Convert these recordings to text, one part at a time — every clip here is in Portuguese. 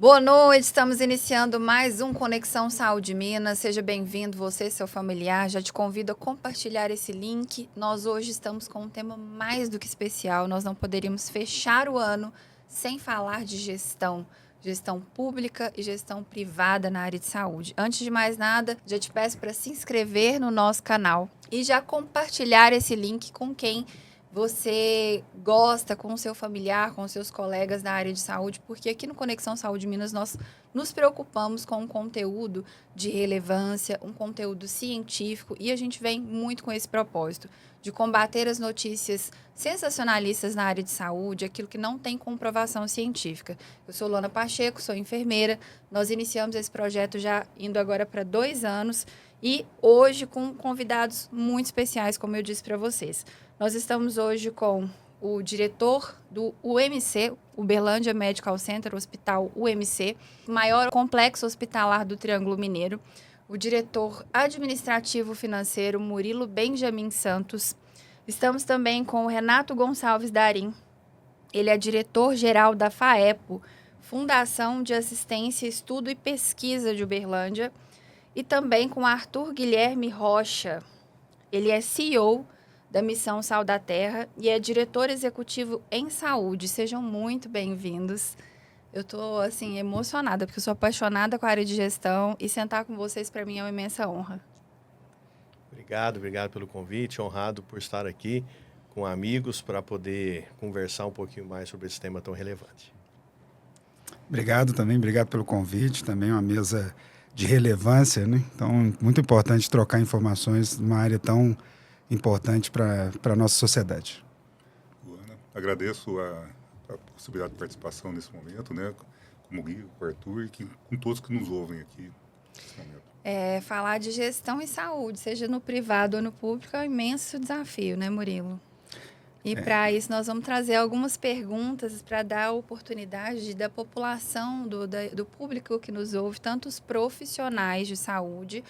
Boa noite, estamos iniciando mais um Conexão Saúde Minas. Seja bem-vindo, você e seu familiar. Já te convido a compartilhar esse link. Nós hoje estamos com um tema mais do que especial. Nós não poderíamos fechar o ano sem falar de gestão. Gestão pública e gestão privada na área de saúde. Antes de mais nada, já te peço para se inscrever no nosso canal e já compartilhar esse link com quem você gosta, com o seu familiar, com os seus colegas da área de saúde, porque aqui no Conexão Saúde Minas nós nos preocupamos com um conteúdo de relevância, um conteúdo científico, e a gente vem muito com esse propósito de combater as notícias sensacionalistas na área de saúde, aquilo que não tem comprovação científica. Eu sou Luana Pacheco, sou enfermeira, nós iniciamos esse projeto já indo agora para 2 anos, e hoje com convidados muito especiais, como eu disse para vocês. Nós estamos hoje com o diretor do UMC, Uberlândia Medical Center, Hospital UMC, maior complexo hospitalar do Triângulo Mineiro, o diretor administrativo financeiro, Murilo Benjamin Santos. Estamos também com o Renato Gonçalves Darim, ele é diretor-geral da FAEPO, Fundação de Assistência, Estudo e Pesquisa de Uberlândia, e também com Arthur Guilherme Rocha, ele é CEO da Missão Sal da Terra e é diretor executivo em saúde. Sejam muito bem-vindos. Eu estou, assim, emocionada, porque eu sou apaixonada com a área de gestão e sentar com vocês, para mim, é uma imensa honra. Obrigado pelo convite. Honrado por estar aqui com amigos para poder conversar um pouquinho mais sobre esse tema tão relevante. Obrigado pelo convite. Também uma mesa de relevância, né? Então, muito importante trocar informações numa área tão importante para a nossa sociedade. Luana, agradeço a possibilidade de participação nesse momento, né? Como Gui, com o Arthur e com todos que nos ouvem aqui nesse momento. Falar de gestão e saúde, seja no privado ou no público, é um imenso desafio, né, Murilo? E para isso nós vamos trazer algumas perguntas para dar a oportunidade da população, do público que nos ouve, tanto os profissionais de saúde,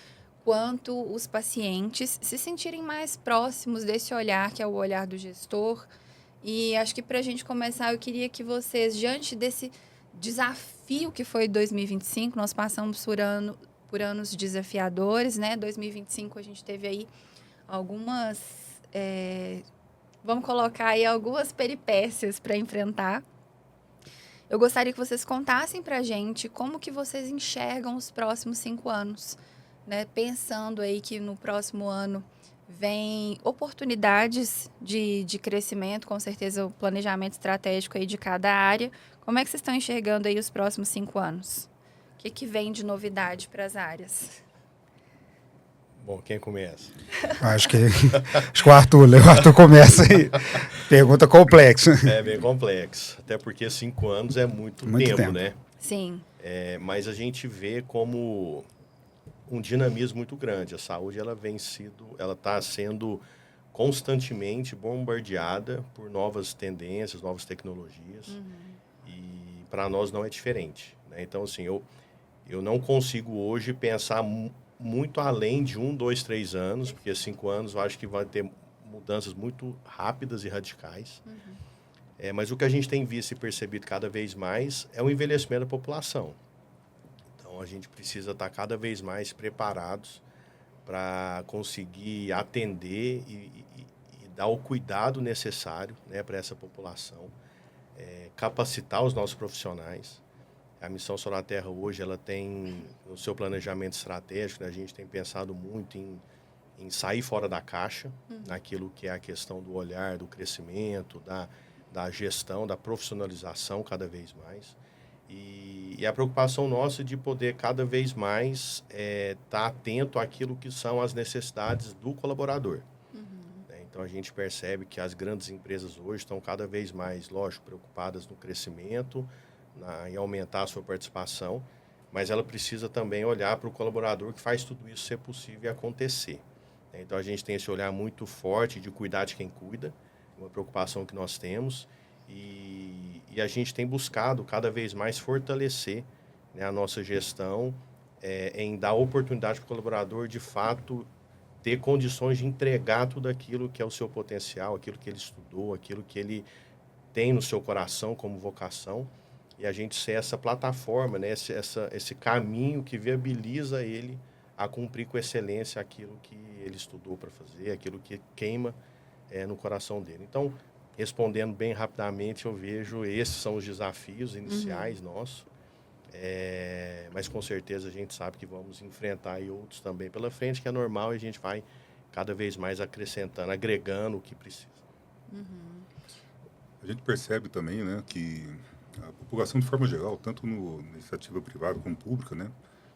quanto os pacientes se sentirem mais próximos desse olhar, que é o olhar do gestor. E acho que para a gente começar, eu queria que vocês, diante desse desafio que foi 2025, nós passamos por anos desafiadores, né? 2025 a gente teve aí algumas, vamos colocar aí algumas peripécias para enfrentar. Eu gostaria que vocês contassem para a gente como que vocês enxergam os próximos 5 anos. Né, pensando aí que no próximo ano vem oportunidades de crescimento, com certeza o planejamento estratégico aí de cada área. Como é que vocês estão enxergando aí os próximos 5 anos? O que vem de novidade para as áreas? Bom, quem começa? Acho que o Arthur começa aí. Pergunta complexa. É bem complexo, até porque 5 anos é muito tempo, né? Sim. Mas a gente vê como um dinamismo muito grande. A saúde ela está sendo constantemente bombardeada por novas tendências, novas tecnologias. E para nós não é diferente, né? Então, assim, eu não consigo hoje pensar muito além de 1, 2, 3 anos, porque 5 anos eu acho que vai ter mudanças muito rápidas e radicais. Mas o que a gente tem visto e percebido cada vez mais é o envelhecimento da população. Então, a gente precisa estar cada vez mais preparados para conseguir atender e dar o cuidado necessário, né, para essa população, capacitar os nossos profissionais. A Missão Sal da Terra hoje ela tem, no seu planejamento estratégico, né, a gente tem pensado muito em sair fora da caixa, naquilo que é a questão do olhar, do crescimento, da gestão, da profissionalização cada vez mais. E a preocupação nossa de poder cada vez mais estar atento àquilo que são as necessidades do colaborador. Então, a gente percebe que as grandes empresas hoje estão cada vez mais, lógico, preocupadas no crescimento, em aumentar a sua participação, mas ela precisa também olhar para o colaborador que faz tudo isso ser possível e acontecer. Então, a gente tem esse olhar muito forte de cuidar de quem cuida, uma preocupação que nós temos, e a gente tem buscado cada vez mais fortalecer, né, a nossa gestão em dar oportunidade para o colaborador, de fato, ter condições de entregar tudo aquilo que é o seu potencial, aquilo que ele estudou, aquilo que ele tem no seu coração como vocação, e a gente ser essa plataforma, né? Esse caminho que viabiliza ele a cumprir com excelência aquilo que ele estudou para fazer, aquilo que queima no coração dele. Então, respondendo bem rapidamente, eu vejo esses são os desafios iniciais nossos, mas com certeza a gente sabe que vamos enfrentar aí outros também pela frente, que é normal, e a gente vai cada vez mais acrescentando, agregando o que precisa. A gente percebe também, né, que a população, de forma geral, tanto na iniciativa privada como pública, né,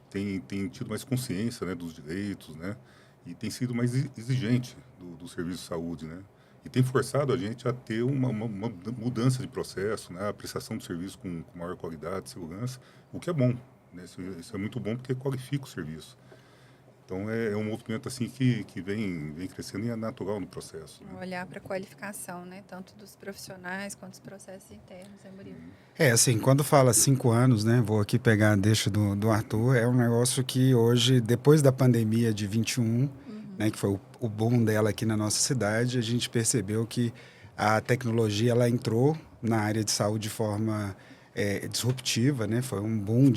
tem tido mais consciência, né, dos direitos, né, e tem sido mais exigente do serviço de saúde, né, e tem forçado a gente a ter uma mudança de processo, né, a prestação de serviço com maior qualidade, segurança, o que é bom, né, isso é muito bom porque qualifica o serviço. Então, é um movimento assim que vem crescendo e é natural no processo. Né? Olhar para a qualificação, né? Tanto dos profissionais quanto dos processos internos, né, Murilo? Assim, quando fala 5 anos, né? Vou aqui pegar a deixa do Arthur, é um negócio que hoje, depois da pandemia de 21, né? Que foi o boom dela aqui na nossa cidade, a gente percebeu que a tecnologia, ela entrou na área de saúde de forma disruptiva, né? Foi um boom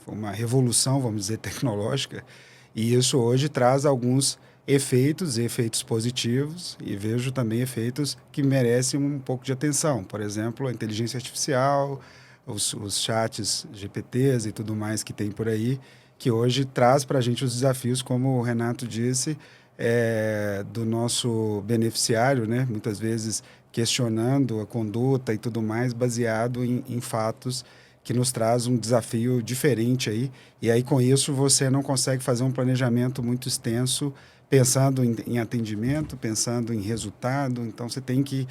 foi uma revolução, vamos dizer, tecnológica. E isso hoje traz alguns efeitos positivos, e vejo também efeitos que merecem um pouco de atenção. Por exemplo, a inteligência artificial, os chats GPTs e tudo mais que tem por aí, que hoje traz para a gente os desafios, como o Renato disse, do nosso beneficiário, né? Muitas vezes questionando a conduta e tudo mais, baseado em fatos que nos traz um desafio diferente aí. E aí, com isso, você não consegue fazer um planejamento muito extenso, pensando em atendimento, pensando em resultado. Então, você tem que,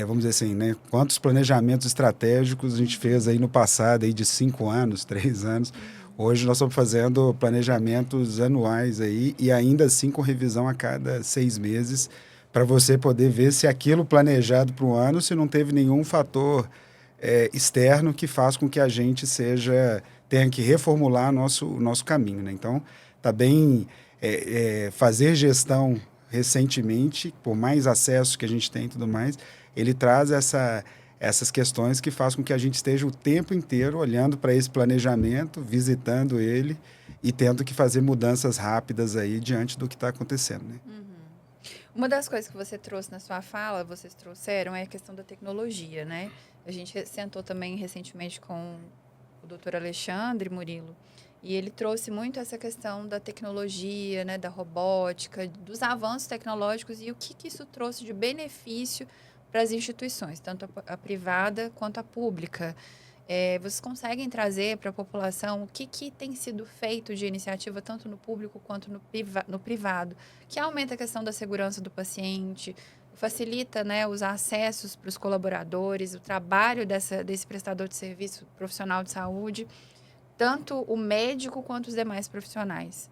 vamos dizer assim, né? Quantos planejamentos estratégicos a gente fez aí no passado, aí de 5 anos, 3 anos. Hoje nós estamos fazendo planejamentos anuais aí, e ainda assim com revisão a cada 6 meses, para você poder ver se aquilo planejado para o ano, se não teve nenhum fator externo que faz com que a gente tenha que reformular nosso caminho. Né? Então, está bem fazer gestão recentemente, por mais acesso que a gente tem e tudo mais, ele traz essas questões que faz com que a gente esteja o tempo inteiro olhando para esse planejamento, visitando ele e tendo que fazer mudanças rápidas aí diante do que está acontecendo. Né? Uma das coisas que você trouxe na sua fala, vocês trouxeram, é a questão da tecnologia, né? A gente sentou também recentemente com o doutor Alexandre Murilo, e ele trouxe muito essa questão da tecnologia, né, da robótica, dos avanços tecnológicos e o que isso trouxe de benefício para as instituições, tanto a privada quanto a pública. Vocês conseguem trazer para a população o que tem sido feito de iniciativa, tanto no público quanto no privado, que aumenta a questão da segurança do paciente, facilita, né, os acessos para os colaboradores, o trabalho desse prestador de serviço profissional de saúde, tanto o médico quanto os demais profissionais?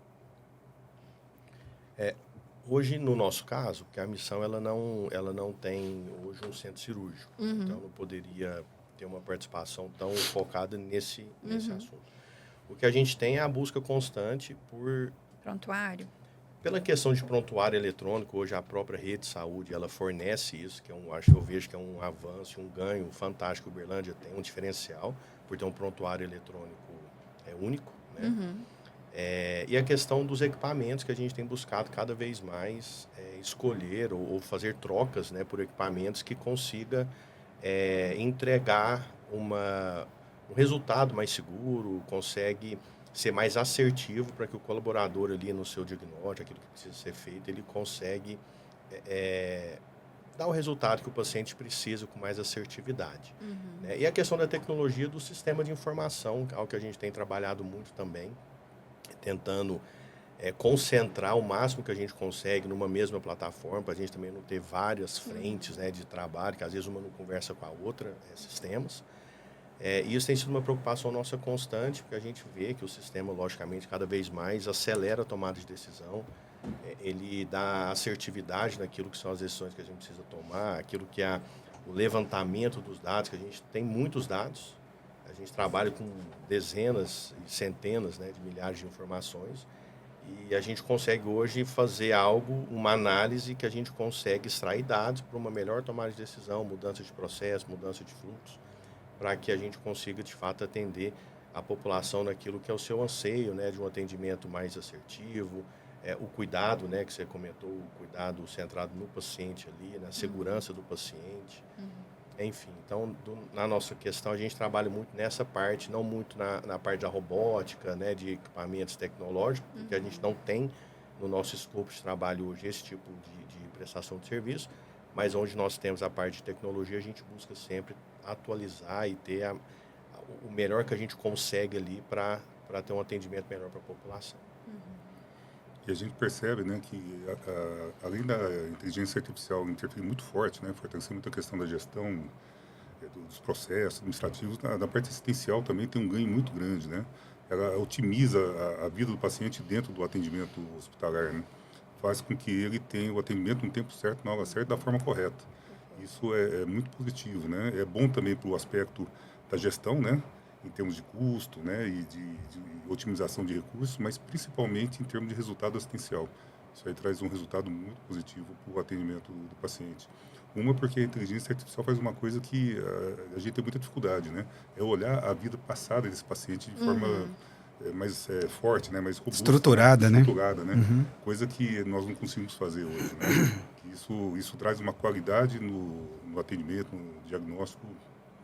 Hoje, no nosso caso, porque a missão ela não tem hoje um centro cirúrgico, então não poderia ter uma participação tão focada nesse assunto. O que a gente tem é a busca constante por prontuário. Pela questão de prontuário eletrônico, hoje a própria rede de saúde ela fornece isso, que eu vejo que é um avanço, um ganho fantástico. Uberlândia tem um diferencial por ter um prontuário eletrônico único, né? E a questão dos equipamentos, que a gente tem buscado cada vez mais escolher ou fazer trocas, né, por equipamentos que consiga entregar um resultado mais seguro, consegue ser mais assertivo para que o colaborador ali no seu diagnóstico, aquilo que precisa ser feito, ele consegue dar o resultado que o paciente precisa com mais assertividade. Né? E a questão da tecnologia do sistema de informação, algo que a gente tem trabalhado muito também, tentando concentrar o máximo que a gente consegue numa mesma plataforma, para a gente também não ter várias frentes, né, de trabalho, que às vezes uma não conversa com a outra, sistemas. E isso tem sido uma preocupação nossa constante, porque a gente vê que o sistema, logicamente, cada vez mais acelera a tomada de decisão, ele dá assertividade naquilo que são as decisões que a gente precisa tomar, aquilo que é o levantamento dos dados, que a gente tem muitos dados, a gente trabalha com dezenas e centenas, né, de milhares de informações, e a gente consegue hoje fazer uma análise que a gente consegue extrair dados para uma melhor tomada de decisão, mudança de processo, mudança de fluxo. para que a gente consiga, de fato, atender a população naquilo que é o seu anseio, né, de um atendimento mais assertivo, o cuidado, né, que você comentou, o cuidado centrado no paciente ali, na segurança do paciente. Enfim, então, na nossa questão, a gente trabalha muito nessa parte, não muito na parte da robótica, né, de equipamentos tecnológicos, porque a gente não tem no nosso escopo de trabalho hoje esse tipo de prestação de serviço, mas onde nós temos a parte de tecnologia, a gente busca sempre atualizar e ter o melhor que a gente consegue ali para ter um atendimento melhor para a população. E a gente percebe, né, que além da inteligência artificial interferir muito forte, né, fortalecer muito a questão da gestão dos processos administrativos, na parte assistencial também tem um ganho muito grande, né? Ela otimiza a vida do paciente dentro do atendimento hospitalar, né? Faz com que ele tenha o atendimento no tempo certo, na hora certa, da forma correta. Isso é muito positivo, né? É bom também para o aspecto da gestão, né, em termos de custo, né, e de otimização de recursos, mas principalmente em termos de resultado assistencial. Isso aí traz um resultado muito positivo para o atendimento do paciente. Uma, porque a inteligência artificial faz uma coisa que a gente tem muita dificuldade, né? É olhar a vida passada desse paciente de forma mais forte, né, mais robusta, estruturada, né? Estruturada, né? Coisa que nós não conseguimos fazer hoje, né? Isso traz uma qualidade no atendimento, no diagnóstico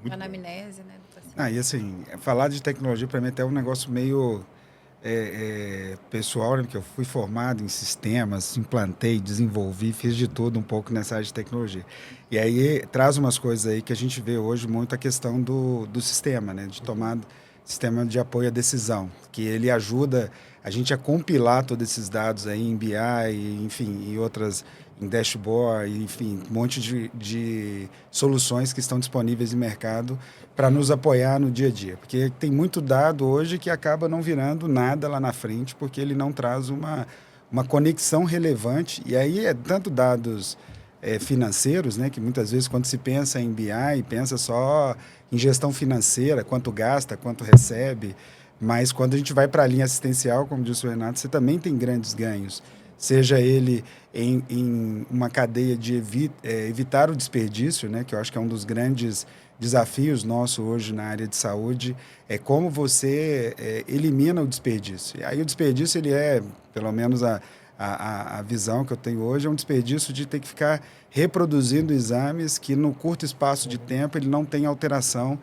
muito bom. Anamnese, né, do paciente. E assim, falar de tecnologia para mim até é um negócio meio pessoal, né? Porque eu fui formado em sistemas, implantei, desenvolvi, fiz de tudo um pouco nessa área de tecnologia. E aí traz umas coisas aí que a gente vê hoje muito a questão do sistema, né? De tomada, sistema de apoio à decisão, que ele ajuda a gente a compilar todos esses dados aí em BI, enfim, e outras, em dashboard, enfim, um monte de soluções que estão disponíveis no mercado para nos apoiar no dia a dia. Porque tem muito dado hoje que acaba não virando nada lá na frente, porque ele não traz uma conexão relevante. E aí é tanto dados financeiros, né, que muitas vezes quando se pensa em BI, pensa só em gestão financeira, quanto gasta, quanto recebe, mas quando a gente vai para a linha assistencial, como disse o Renato, você também tem grandes ganhos, seja ele em uma cadeia de evitar o desperdício, né, que eu acho que é um dos grandes desafios nossos hoje na área de saúde, é como você elimina o desperdício. E aí o desperdício, ele pelo menos a visão que eu tenho hoje, é um desperdício de ter que ficar reproduzindo exames que no curto espaço de tempo ele não tem alteração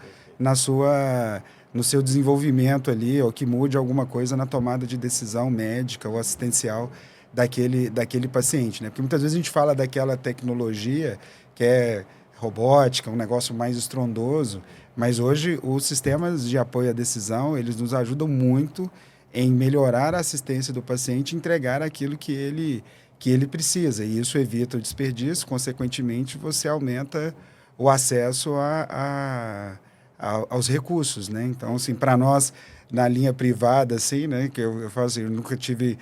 no seu desenvolvimento ali, ou que mude alguma coisa na tomada de decisão médica ou assistencial daquele paciente, né? Porque muitas vezes a gente fala daquela tecnologia que é robótica, um negócio mais estrondoso, mas hoje os sistemas de apoio à decisão, eles nos ajudam muito em melhorar a assistência do paciente e entregar aquilo que ele precisa. E isso evita o desperdício, consequentemente, você aumenta o acesso aos recursos, né? Então, assim, para nós, na linha privada, assim, né, que eu falo assim, eu nunca tive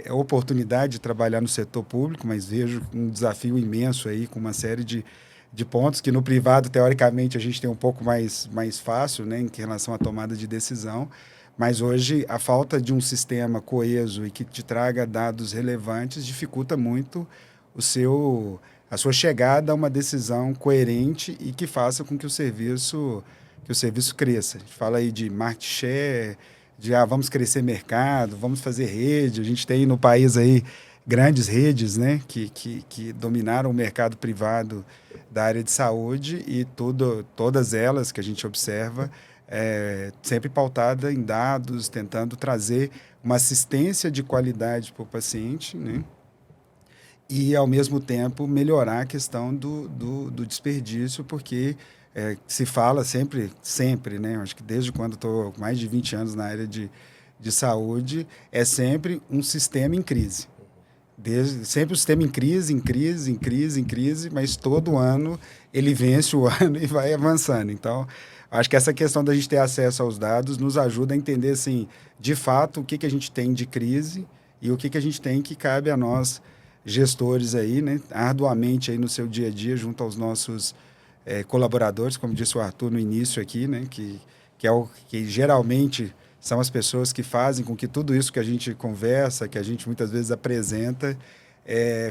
a oportunidade de trabalhar no setor público, mas vejo um desafio imenso aí, com uma série de pontos que no privado, teoricamente, a gente tem um pouco mais fácil, né, em relação à tomada de decisão. Mas hoje a falta de um sistema coeso e que te traga dados relevantes dificulta muito a sua chegada a uma decisão coerente e que faça com que o serviço cresça. A gente fala aí de market share, de vamos crescer mercado, vamos fazer rede. A gente tem no país aí grandes redes, né, que dominaram o mercado privado da área de saúde e todas elas que a gente observa sempre pautada em dados, tentando trazer uma assistência de qualidade para o paciente, né? E, ao mesmo tempo, melhorar a questão do desperdício, porque se fala sempre, né? Acho que desde quando estou mais de 20 anos na área de saúde, é sempre um sistema em crise. Sempre o sistema em crise, mas todo ano ele vence o ano e vai avançando. Então, acho que essa questão da gente ter acesso aos dados nos ajuda a entender, assim, de fato, o que a gente tem de crise e o que a gente tem que cabe a nós, gestores aí, né, arduamente aí no seu dia a dia, junto aos nossos colaboradores, como disse o Arthur no início aqui, né, que geralmente são as pessoas que fazem com que tudo isso que a gente conversa, que a gente muitas vezes apresenta,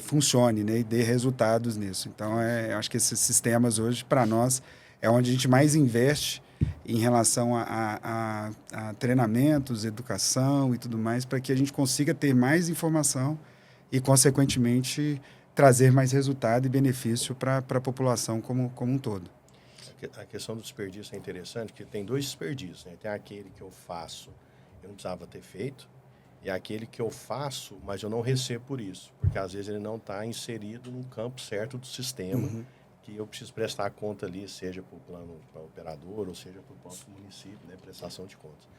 funcione, né, e dê resultados nisso. Então, acho que esses sistemas hoje, para nós, é onde a gente mais investe em relação a treinamentos, educação e tudo mais, para que a gente consiga ter mais informação e, consequentemente, trazer mais resultado e benefício para a população como um todo. A questão do desperdício é interessante, porque tem 2 desperdícios, né? Tem aquele que eu faço, eu não precisava ter feito, e aquele que eu faço, mas eu não recebo por isso, porque às vezes ele não está inserido no campo certo do sistema, que eu preciso prestar conta ali, seja para o plano para o operador, ou seja para o próprio município, né? Prestação de contas.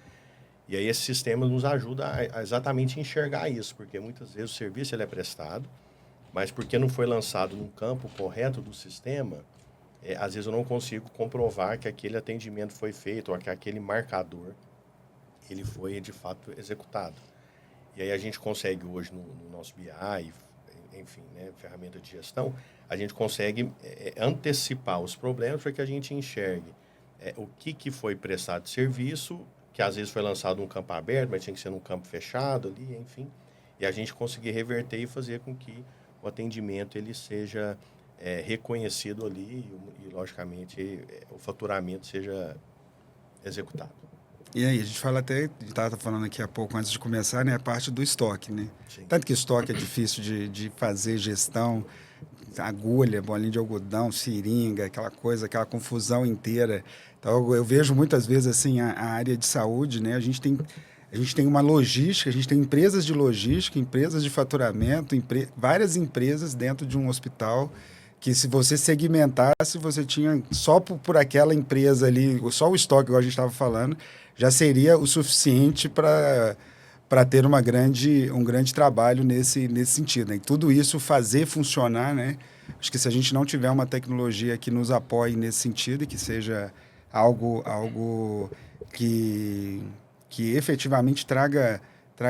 E aí esse sistema nos ajuda a exatamente enxergar isso, porque muitas vezes o serviço ele é prestado, mas porque não foi lançado no campo correto do sistema, às vezes eu não consigo comprovar que aquele atendimento foi feito ou que aquele marcador ele foi de fato executado. E aí a gente consegue hoje no nosso BI, enfim, né, ferramenta de gestão, a gente consegue antecipar os problemas para que a gente enxergue o que foi prestado de serviço, que às vezes foi lançado num campo aberto, mas tinha que ser num campo fechado ali, enfim, e a gente conseguir reverter e fazer com que o atendimento ele seja reconhecido ali e, logicamente, o faturamento seja executado. E aí, a gente fala até, estava falando aqui há pouco, antes de começar, né, a parte do estoque, né? Sim. Tanto que estoque é difícil de fazer gestão, agulha, bolinha de algodão, seringa, aquela coisa, aquela confusão inteira. Então, eu vejo muitas vezes, assim, a área de saúde, né? A gente tem uma logística, a gente tem empresas de logística, empresas de faturamento, várias empresas dentro de um hospital que, se você segmentasse, você tinha só por aquela empresa ali, só o estoque, igual a gente estava falando, já seria o suficiente para ter um grande trabalho nesse sentido, né? E tudo isso fazer funcionar, né? Acho que se a gente não tiver uma tecnologia que nos apoie nesse sentido e que seja algo que efetivamente traga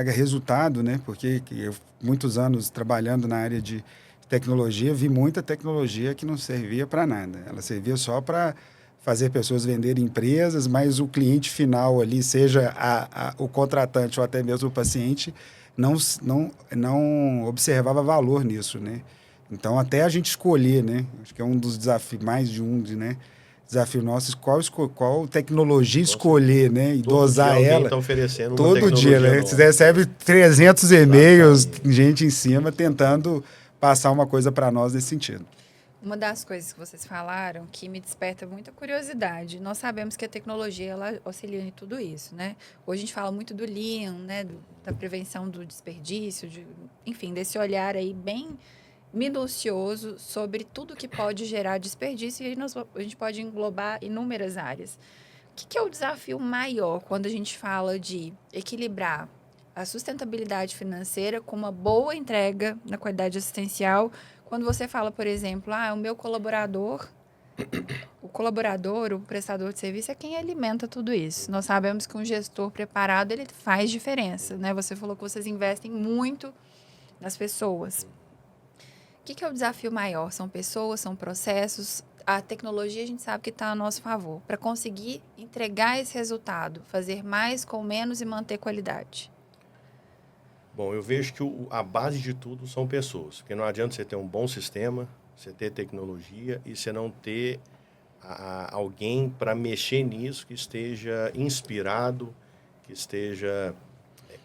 resultado, né? Porque eu, muitos anos trabalhando na área de tecnologia, vi muita tecnologia que não servia para nada. Ela servia só para fazer pessoas venderem empresas, mas o cliente final ali, seja o contratante ou até mesmo o paciente, não observava valor nisso, né? Então, até a gente escolher, né? Acho que é um dos desafios, né? Desafio nosso, qual tecnologia escolher, né? E todo dosar dia ela. Tá oferecendo uma todo tecnologia dia, né? nova. Você recebe 300 e-mails, gente em cima, tentando passar uma coisa para nós nesse sentido. Uma das coisas que vocês falaram que me desperta muita curiosidade. Nós sabemos que a tecnologia ela auxilia em tudo isso, né? Hoje a gente fala muito do Lean, né? Da prevenção do desperdício, enfim, desse olhar aí bem minucioso sobre tudo que pode gerar desperdício, e aí a gente pode englobar inúmeras áreas. O que é o desafio maior quando a gente fala de equilibrar a sustentabilidade financeira com uma boa entrega na qualidade assistencial? Quando você fala, por exemplo, o meu colaborador, o prestador de serviço é quem alimenta tudo isso. Nós sabemos que um gestor preparado, ele faz diferença, né? Você falou que vocês investem muito nas pessoas. O que é o desafio maior? São pessoas, são processos? A tecnologia a gente sabe que está a nosso favor para conseguir entregar esse resultado, fazer mais com menos e manter qualidade. Bom, eu vejo que a base de tudo são pessoas, porque não adianta você ter um bom sistema, você ter tecnologia e você não ter alguém para mexer nisso que esteja inspirado, que esteja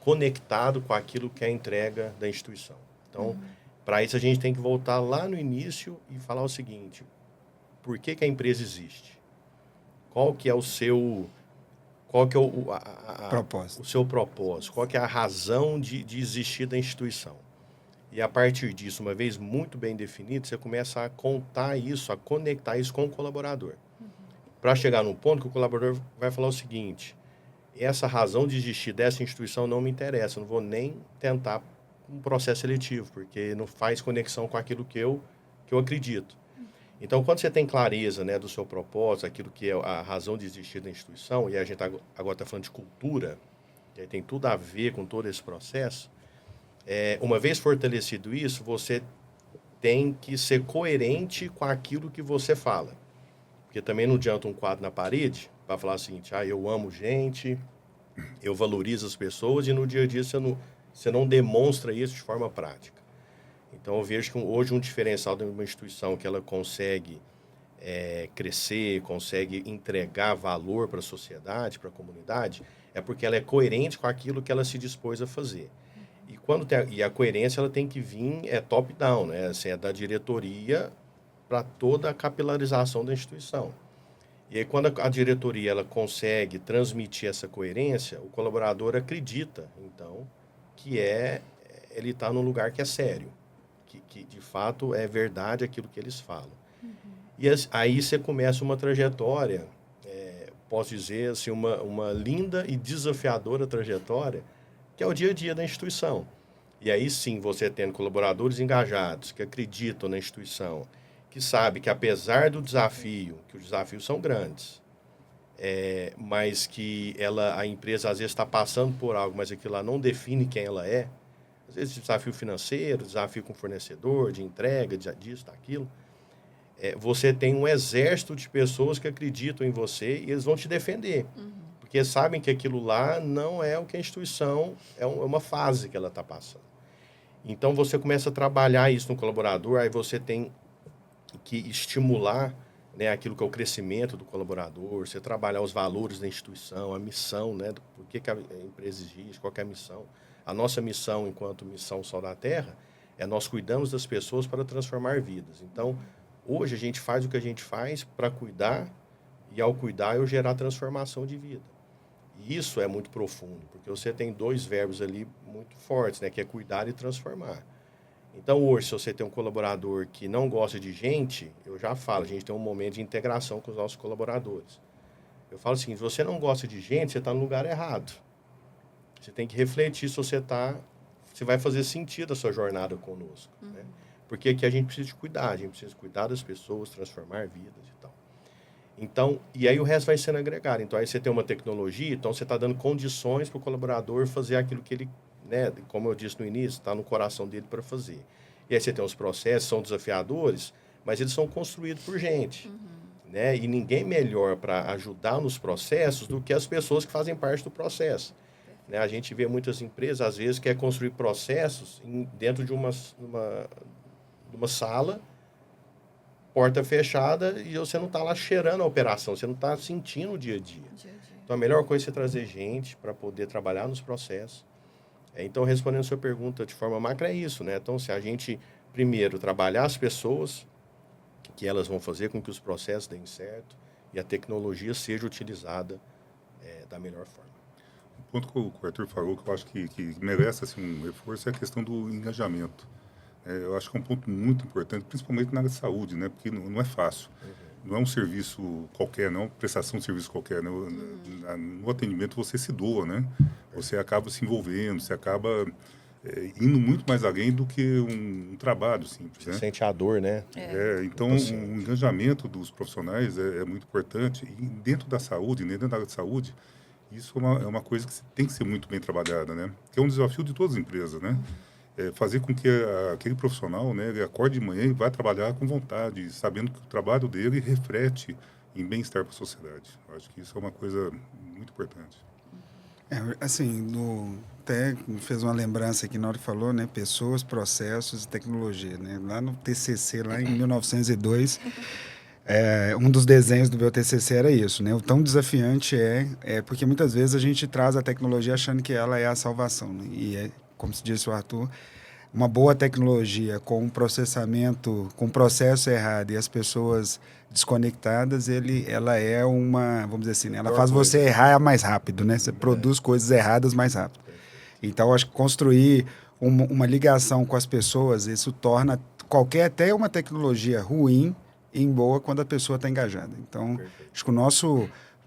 conectado com aquilo que é a entrega da instituição. Então, para isso a gente tem que voltar lá no início e falar o seguinte: por que a empresa existe? Qual que é o seu propósito? O seu propósito? Qual que é a razão de existir da instituição? E a partir disso, uma vez muito bem definido, você começa a contar isso, a conectar isso com o colaborador. Para chegar num ponto que o colaborador vai falar o seguinte: essa razão de existir dessa instituição não me interessa, eu não vou nem tentar um processo seletivo, porque não faz conexão com aquilo que eu acredito. Então, quando você tem clareza, né, do seu propósito, aquilo que é a razão de existir da instituição, e a gente agora está falando de cultura, que aí tem tudo a ver com todo esse processo, uma vez fortalecido isso, você tem que ser coerente com aquilo que você fala. Porque também não adianta um quadro na parede para falar o seguinte: eu amo gente, eu valorizo as pessoas, e no dia a dia você não demonstra isso de forma prática. Então, eu vejo que hoje um diferencial de uma instituição que ela consegue crescer, consegue entregar valor para a sociedade, para a comunidade, é porque ela é coerente com aquilo que ela se dispôs a fazer. E a coerência ela tem que vir top-down, né? Assim, é da diretoria para toda a capilarização da instituição. E aí, quando a diretoria ela consegue transmitir essa coerência, o colaborador acredita, então, que ele está num lugar que é sério, que de fato é verdade aquilo que eles falam. E aí você começa uma trajetória, posso dizer assim, uma linda e desafiadora trajetória, que é o dia a dia da instituição. E aí sim, você tendo colaboradores engajados, que acreditam na instituição, que sabem que apesar do desafio, que os desafios são grandes, mas que a empresa às vezes está passando por algo, mas aquilo lá não define quem ela é, às vezes desafio financeiro, desafio com fornecedor, de entrega, disso, daquilo, você tem um exército de pessoas que acreditam em você e eles vão te defender. Porque sabem que aquilo lá não é o que a instituição, é uma fase que ela está passando. Então, você começa a trabalhar isso no colaborador, aí você tem que estimular, né, aquilo que é o crescimento do colaborador, você trabalhar os valores da instituição, a missão, né, por que a empresa existe, qual que é a missão. A nossa missão, enquanto missão Sol da Terra, nós cuidamos das pessoas para transformar vidas. Então, hoje a gente faz o que a gente faz para cuidar, e ao cuidar eu gerar transformação de vida. E isso é muito profundo, porque você tem dois verbos ali muito fortes, né, que é cuidar e transformar. Então, hoje, se você tem um colaborador que não gosta de gente, eu já falo, a gente tem um momento de integração com os nossos colaboradores. Eu falo assim, se você não gosta de gente, você está no lugar errado. Você tem que refletir se vai fazer sentido a sua jornada conosco, né? Porque aqui a gente precisa de cuidar, a gente precisa cuidar das pessoas, transformar vidas e tal. Então, e aí o resto vai sendo agregado. Então, aí você tem uma tecnologia, então você está dando condições para o colaborador fazer aquilo que ele, né, como eu disse no início, está no coração dele para fazer. E aí você tem os processos, são desafiadores, mas eles são construídos por gente. Né? E ninguém melhor para ajudar nos processos do que as pessoas que fazem parte do processo. Né? A gente vê muitas empresas, às vezes, que quer construir processos dentro de uma sala, porta fechada, e você não está lá cheirando a operação, você não está sentindo o dia a dia. Então, a melhor coisa é você trazer gente para poder trabalhar nos processos. Então, respondendo a sua pergunta de forma macra, é isso, né? Então, se a gente, primeiro, trabalhar as pessoas, que elas vão fazer com que os processos deem certo e a tecnologia seja utilizada da melhor forma. O ponto que o Arthur falou, que eu acho que merece assim, um reforço, é a questão do engajamento. Eu acho que é um ponto muito importante, principalmente na área de saúde, né? Porque não é fácil. Não é um serviço qualquer, não é uma prestação de serviço qualquer. Né? No atendimento você se doa, né? Você acaba se envolvendo, você acaba indo muito mais além do que um trabalho simples. Você né? sente a dor, né? Então, o engajamento dos profissionais é muito importante. E dentro da saúde, né? Dentro da área de saúde, isso é uma coisa que tem que ser muito bem trabalhada, né? Que é um desafio de todas as empresas, né? Fazer com que aquele profissional, né, ele acorde de manhã e vá trabalhar com vontade, sabendo que o trabalho dele reflete em bem-estar para a sociedade. Eu acho que isso é uma coisa muito importante. Até fez uma lembrança aqui na hora que falou, né, pessoas, processos e tecnologia, né? Lá no TCC, lá em 1902, um dos desenhos do meu TCC era isso, né? O tão desafiante porque muitas vezes a gente traz a tecnologia achando que ela é a salvação, né? E como se disse o Arthur, uma boa tecnologia com um processamento, com um processo errado e as pessoas desconectadas, ela é vamos dizer assim, né? Ela faz você errar mais rápido, né? Você produz coisas erradas mais rápido. Então, acho que construir uma ligação com as pessoas, isso torna até uma tecnologia ruim em boa quando a pessoa está engajada. Então, acho que o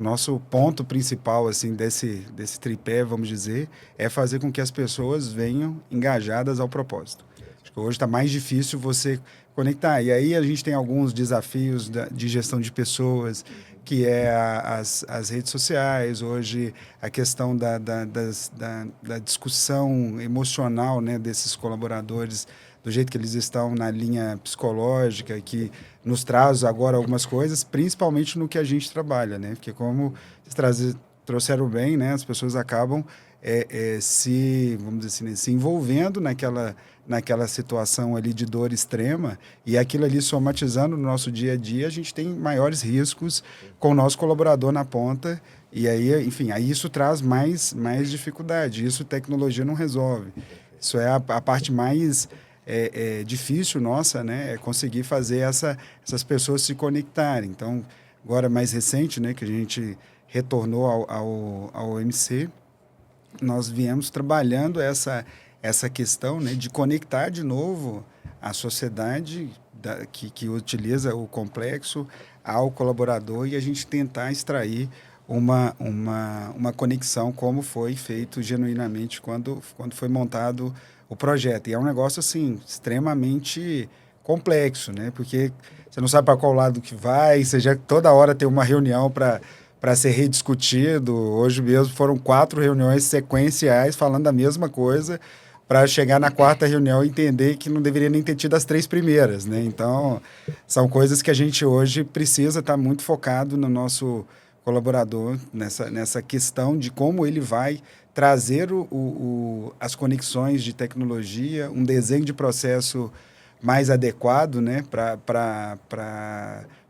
nosso ponto principal assim desse tripé, vamos dizer, é fazer com que as pessoas venham engajadas ao propósito. Acho que hoje está mais difícil você conectar. E aí a gente tem alguns desafios de gestão de pessoas, que é as redes sociais, hoje a questão da discussão emocional, né, desses colaboradores, do jeito que eles estão na linha psicológica, que nos traz agora algumas coisas, principalmente no que a gente trabalha, né? Porque como trouxeram bem, né? As pessoas acabam vamos dizer assim, né, se envolvendo naquela situação ali de dor extrema, e aquilo ali somatizando no nosso dia a dia, a gente tem maiores riscos com o nosso colaborador na ponta, e aí, enfim, aí isso traz mais dificuldade, isso tecnologia não resolve. Isso é a parte mais difícil nossa, né? É conseguir fazer essas pessoas se conectarem. Então, agora mais recente, né, que a gente retornou ao MC, nós viemos trabalhando essa questão, né, de conectar de novo a sociedade que utiliza o complexo ao colaborador, e a gente tentar extrair uma conexão, como foi feito genuinamente quando foi montado o projeto. E é um negócio assim extremamente complexo, né? Porque você não sabe para qual lado que vai, você já toda hora tem uma reunião para ser rediscutido. Hoje mesmo foram 4 reuniões sequenciais falando da mesma coisa, para chegar na 4ª reunião e entender que não deveria nem ter tido as 3 primeiras, né? Então, são coisas que a gente hoje precisa estar muito focado no nosso colaborador, nessa questão de como ele vai trazer as conexões de tecnologia, um desenho de processo mais adequado, né, para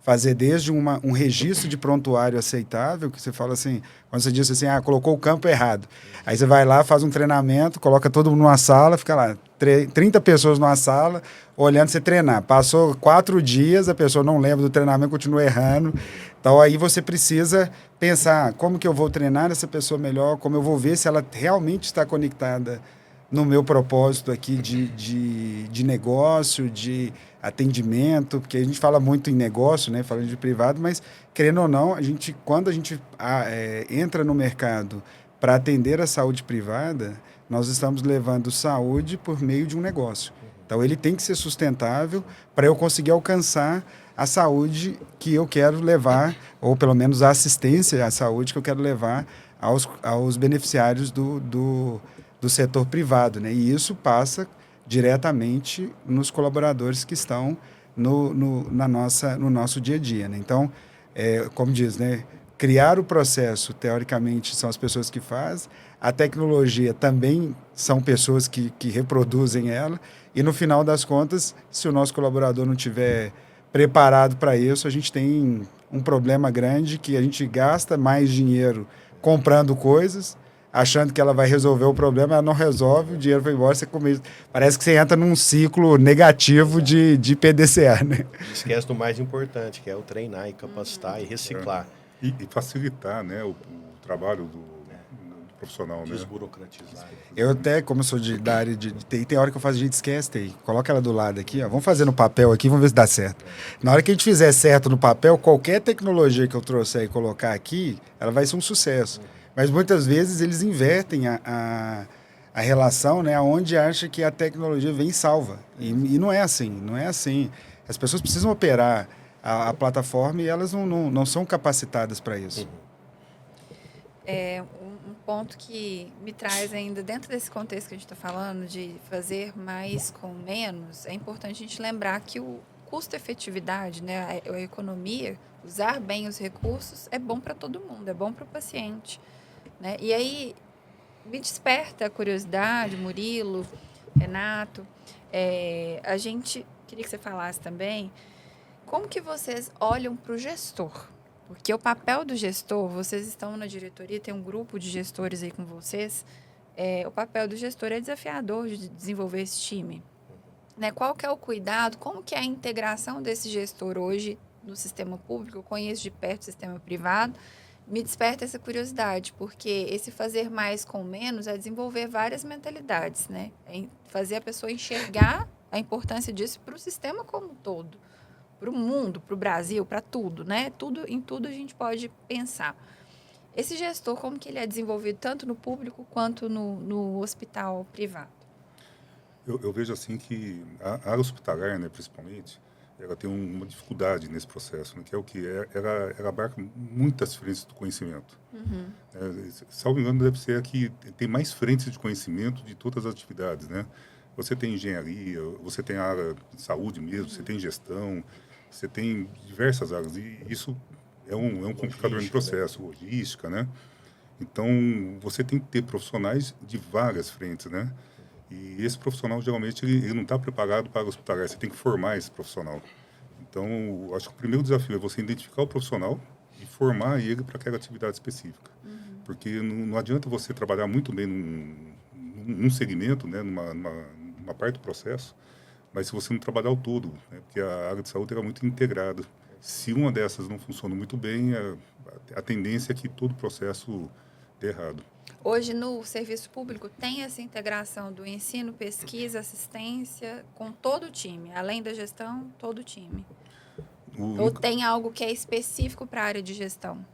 fazer desde um registro de prontuário aceitável, que você fala assim, quando você diz assim, colocou o campo errado. Aí você vai lá, faz um treinamento, coloca todo mundo numa sala, fica lá, 30 pessoas numa sala, olhando você treinar. Passou 4 dias, a pessoa não lembra do treinamento, continua errando. Então aí você precisa pensar, como que eu vou treinar essa pessoa melhor, como eu vou ver se ela realmente está conectada no meu propósito aqui de negócio, de atendimento, porque a gente fala muito em negócio, né, falando de privado, mas, querendo ou não, quando a gente entra no mercado para atender a saúde privada, nós estamos levando saúde por meio de um negócio. Então, ele tem que ser sustentável para eu conseguir alcançar a saúde que eu quero levar, ou pelo menos a assistência à saúde que eu quero levar aos beneficiários do setor privado, né? E isso passa diretamente nos colaboradores que estão no nosso dia a dia, né? Então, como diz, né? Criar o processo, teoricamente, são as pessoas que fazem, a tecnologia também são pessoas que reproduzem ela, e no final das contas, se o nosso colaborador não tiver preparado para isso, a gente tem um problema grande, que a gente gasta mais dinheiro comprando coisas, achando que ela vai resolver o problema, ela não resolve, o dinheiro vai embora, parece que você entra num ciclo negativo de PDCA, né? Esquece do mais importante, que é o treinar e capacitar e reciclar. E facilitar, né, o trabalho do profissional, né? Desburocratizar. Eu até, como eu sou da área de TI, tem hora que eu faço, a gente esquece TI. Coloca ela do lado aqui, ó. Vamos fazer no papel aqui, vamos ver se dá certo. Na hora que a gente fizer certo no papel, qualquer tecnologia que eu trouxer e colocar aqui, ela vai ser um sucesso. Mas muitas vezes eles invertem a relação, né, onde acha que a tecnologia vem e salva. E não é assim, não é assim. As pessoas precisam operar a plataforma e elas não são capacitadas para isso. Um ponto que me traz ainda, dentro desse contexto que a gente está falando, de fazer mais com menos, é importante a gente lembrar que o custo-efetividade, né, a economia, usar bem os recursos, é bom para todo mundo, é bom para o paciente, né? E aí me desperta a curiosidade, Murilo, Renato, a gente queria que você falasse também como que vocês olham para o gestor. Porque o papel do gestor, vocês estão na diretoria, tem um grupo de gestores aí com vocês, o papel do gestor é desafiador de desenvolver esse time. Né? Qual que é o cuidado, como que é a integração desse gestor hoje no sistema público? Eu conheço de perto o sistema privado, me desperta essa curiosidade, porque esse fazer mais com menos é desenvolver várias mentalidades, né? É fazer a pessoa enxergar a importância disso para o sistema como um todo. Para o mundo, para o Brasil, para tudo, né? Em tudo a gente pode pensar. Esse gestor, como que ele é desenvolvido tanto no público quanto no hospital privado? Eu vejo assim que a área hospitalar, né, principalmente, ela tem uma dificuldade nesse processo, né, que é o que ela abarca muitas frentes do conhecimento. Salvo engano, deve ser a que tem mais frentes de conhecimento de todas as atividades, né? Você tem engenharia, você tem a área de saúde mesmo, você tem gestão, você tem diversas áreas, e isso é um complicador no processo, logística, né? Então, você tem que ter profissionais de várias frentes, né? E esse profissional, geralmente, ele não está preparado para hospitalar. Você tem que formar esse profissional. Então, eu acho que o primeiro desafio é você identificar o profissional e formar ele para aquela atividade específica. Porque não adianta você trabalhar muito bem num segmento, né? numa parte do processo, mas se você não trabalhar o todo, né? Porque a área de saúde era muito integrada. Se uma dessas não funciona muito bem, a tendência é que todo o processo dê errado. Hoje, no serviço público, tem essa integração do ensino, pesquisa, assistência, com todo o time. Além da gestão, todo o time. Ou tem algo que é específico para a área de gestão?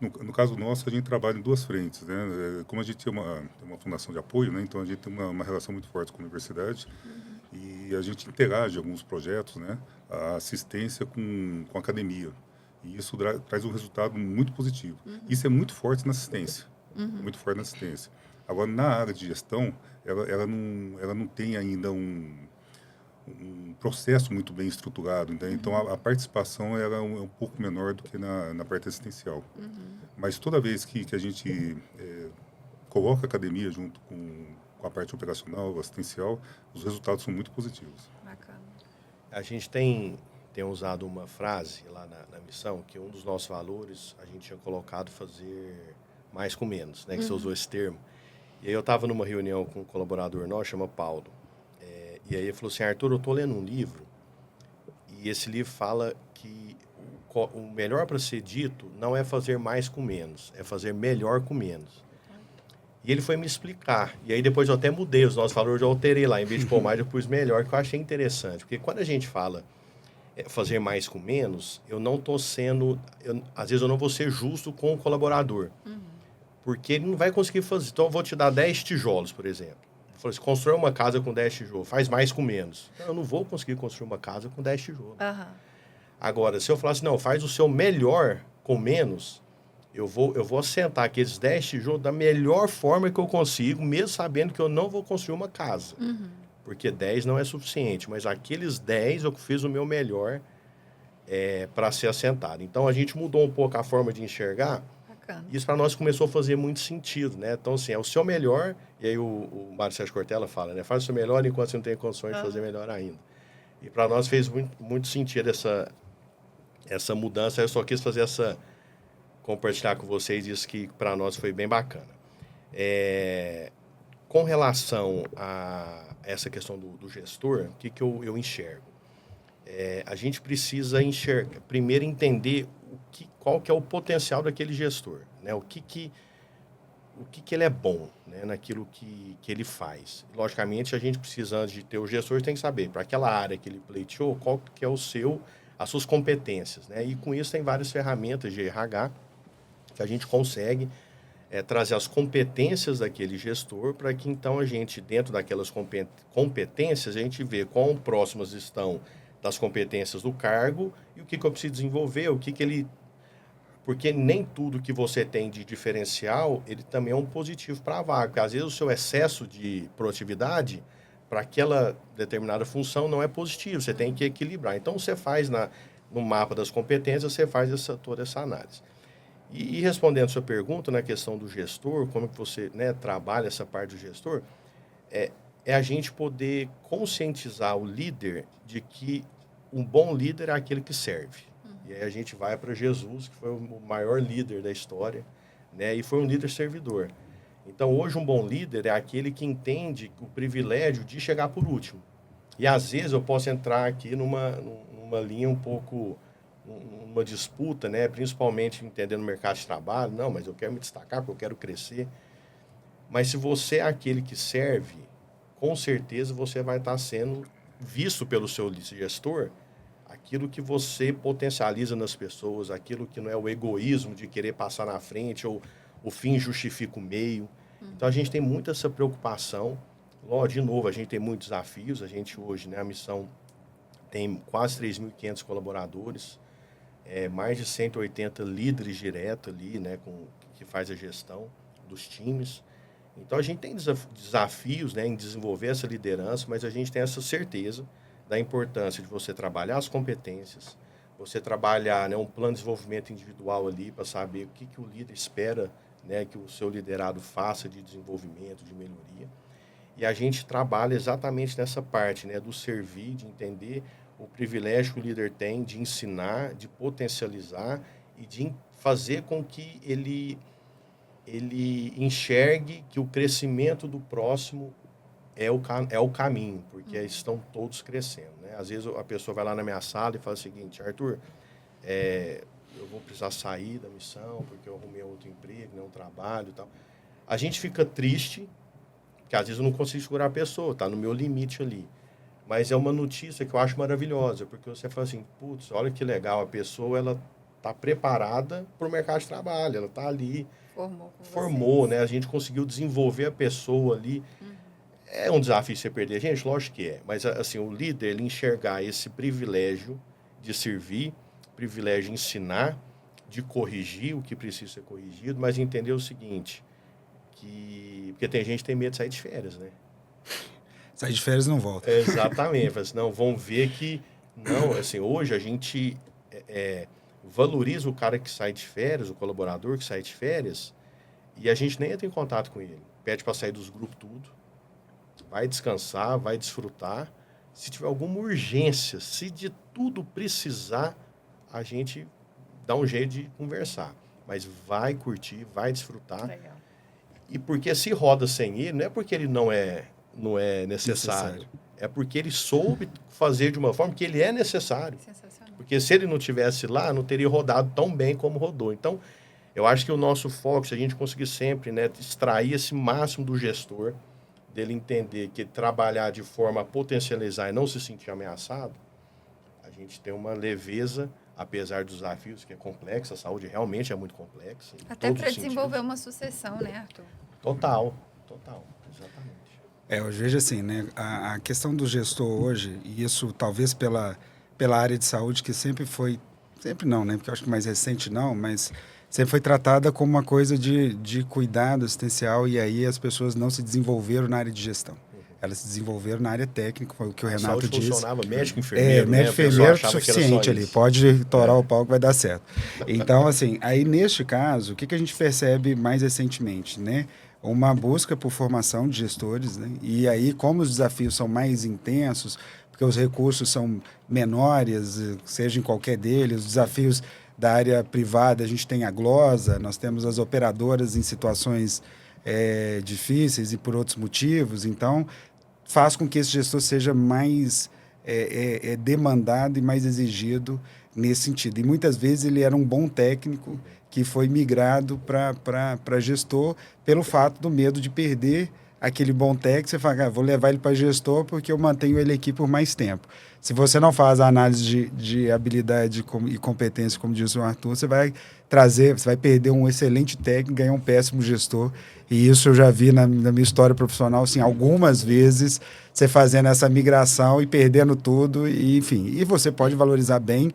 No caso nosso, a gente trabalha em duas frentes, né? Como a gente tem uma fundação de apoio, né? Então a gente tem uma relação muito forte com a universidade e a gente interage em alguns projetos, né? A assistência com a academia. E isso traz um resultado muito positivo. Isso é muito forte na assistência. Muito forte na assistência. Agora, na área de gestão, ela não tem ainda um processo muito bem estruturado. Então, a participação ela é um pouco menor do que na parte assistencial. Mas toda vez que a gente coloca a academia junto com a parte operacional, assistencial, os resultados são muito positivos. Bacana. A gente tem usado uma frase lá na missão, que um dos nossos valores, a gente tinha colocado fazer mais com menos, né? Que você usou esse termo. E aí eu estava numa reunião com um colaborador nosso, chama Paulo. E aí ele falou assim, Arthur, eu estou lendo um livro, e esse livro fala que o melhor para ser dito não é fazer mais com menos, é fazer melhor com menos. E ele foi me explicar. E aí depois eu até mudei os nossos valores, eu alterei lá. Em vez de pôr mais, eu pus melhor, que eu achei interessante. Porque quando a gente fala fazer mais com menos, eu não estou sendo... às vezes eu não vou ser justo com o colaborador. Porque ele não vai conseguir fazer. Então eu vou te dar 10 tijolos, por exemplo. Eu falei assim, constrói uma casa com 10 tijolos, faz mais com menos. Eu não vou conseguir construir uma casa com 10 tijolos. Agora, se eu falar assim, não, faz o seu melhor com menos, eu vou assentar aqueles 10 tijolos da melhor forma que eu consigo, mesmo sabendo que eu não vou construir uma casa. Porque 10 não é suficiente, mas aqueles 10 eu fiz o meu melhor para ser assentado. Então, a gente mudou um pouco a forma de enxergar. Bacana. Isso para nós começou a fazer muito sentido, né? Então, assim, é o seu melhor, e aí o Mário Sérgio Cortella fala, né? Faz o seu melhor enquanto você não tem condições de fazer melhor ainda. E para nós fez muito sentido essa mudança. Eu só quis compartilhar com vocês isso que para nós foi bem bacana. Com relação a essa questão do gestor, o que eu enxergo? A gente precisa primeiro entender qual que é o potencial daquele gestor, né? O que ele é bom, né? Naquilo que ele faz. Logicamente, a gente precisa, antes de ter o gestor, tem que saber, para aquela área que ele pleiteou, qual que é as suas competências, né? E com isso tem várias ferramentas de RH que a gente consegue trazer as competências daquele gestor para que, então, a gente, dentro daquelas competências, a gente vê quão próximas estão das competências do cargo e o que eu preciso desenvolver, porque nem tudo que você tem de diferencial, ele também é um positivo para a vaga, porque às vezes o seu excesso de produtividade para aquela determinada função não é positivo, você tem que equilibrar. Então, você faz no mapa das competências, você faz toda essa análise. E respondendo a sua pergunta na questão do gestor, como que você, né, trabalha essa parte do gestor, é a gente poder conscientizar o líder de que um bom líder é aquele que serve. E aí a gente vai para Jesus, que foi o maior líder da história, né, e foi um líder servidor. Então, hoje, um bom líder é aquele que entende o privilégio de chegar por último. E, às vezes, eu posso entrar aqui numa linha um pouco, uma disputa, né, principalmente entendendo o mercado de trabalho. Não, mas eu quero me destacar porque eu quero crescer. Mas se você é aquele que serve, com certeza você vai estar sendo visto pelo seu gestor aquilo que você potencializa nas pessoas, aquilo que não é o egoísmo de querer passar na frente ou o fim justifica o meio. Então, a gente tem muito essa preocupação. De novo, a gente tem muitos desafios. A gente hoje, né, a missão tem quase 3.500 colaboradores, mais de 180 líderes diretos ali, né, que faz a gestão dos times. Então, a gente tem desafios, né, em desenvolver essa liderança, mas a gente tem essa certeza da importância de você trabalhar as competências, você trabalhar, né, um plano de desenvolvimento individual ali para saber o que o líder espera, né, que o seu liderado faça de desenvolvimento, de melhoria. E a gente trabalha exatamente nessa parte, né, do servir, de entender o privilégio que o líder tem de ensinar, de potencializar e de fazer com que ele enxergue que o crescimento do próximo é o caminho, porque estão todos crescendo, né? Às vezes a pessoa vai lá na minha sala e fala o seguinte: Arthur, eu vou precisar sair da missão porque eu arrumei outro emprego, né, um trabalho e tal. A gente fica triste, porque às vezes eu não consigo segurar a pessoa, está no meu limite ali. Mas é uma notícia que eu acho maravilhosa, porque você fala assim, putz, olha que legal, a pessoa ela está preparada para o mercado de trabalho, ela está ali, formou, né? A gente conseguiu desenvolver a pessoa ali. É um desafio você perder, gente, lógico que é, mas assim, o líder, ele enxergar esse privilégio de servir, privilégio de ensinar, de corrigir o que precisa ser corrigido, mas entender o seguinte, porque tem gente que tem medo de sair de férias, né? Sair de férias não volta. Exatamente, assim, não, vão ver que, não, assim, hoje a gente valoriza o cara que sai de férias, o colaborador que sai de férias, e a gente nem entra em contato com ele, pede para sair dos grupos tudo, vai descansar, vai desfrutar. Se tiver alguma urgência, se de tudo precisar, a gente dá um jeito de conversar. Mas vai curtir, vai desfrutar. Legal. E porque se roda sem ele, não é porque ele não é necessário. É porque ele soube fazer de uma forma que ele é necessário. Sensacional. Porque se ele não tivesse lá, não teria rodado tão bem como rodou. Então, eu acho que o nosso foco, se a gente conseguir sempre, né, extrair esse máximo do gestor, dele entender que trabalhar de forma a potencializar e não se sentir ameaçado, a gente tem uma leveza, apesar dos desafios, que é complexo, a saúde realmente é muito complexa. Até para desenvolver uma sucessão, né, Arthur? Total, exatamente. Eu vejo assim, né, a questão do gestor hoje, e isso talvez pela área de saúde, que sempre não, né, porque eu acho que mais recente não, mas sempre foi tratada como uma coisa de cuidado assistencial, e aí as pessoas não se desenvolveram na área de gestão. Elas se desenvolveram na área técnica, foi o que o Renato disse. Funcionava médico, enfermeiro, médico, né? enfermeiro suficiente ali, pode torar o pau que vai dar certo. Então, assim, aí neste caso, o que a gente percebe mais recentemente, né? Uma busca por formação de gestores, né? E aí, como os desafios são mais intensos, porque os recursos são menores, seja em qualquer deles, os desafios da área privada, a gente tem a glosa, nós temos as operadoras em situações difíceis e por outros motivos, então faz com que esse gestor seja mais demandado e mais exigido nesse sentido. E muitas vezes ele era um bom técnico que foi migrado para gestor pelo fato do medo de perder aquele bom técnico. Você fala, vou levar ele para gestor porque eu mantenho ele aqui por mais tempo. Se você não faz a análise de habilidade e competência, como disse o Arthur, você vai perder um excelente técnico e ganhar um péssimo gestor. E isso eu já vi na minha história profissional, assim, algumas vezes, você fazendo essa migração e perdendo tudo, e, enfim. E você pode valorizar bem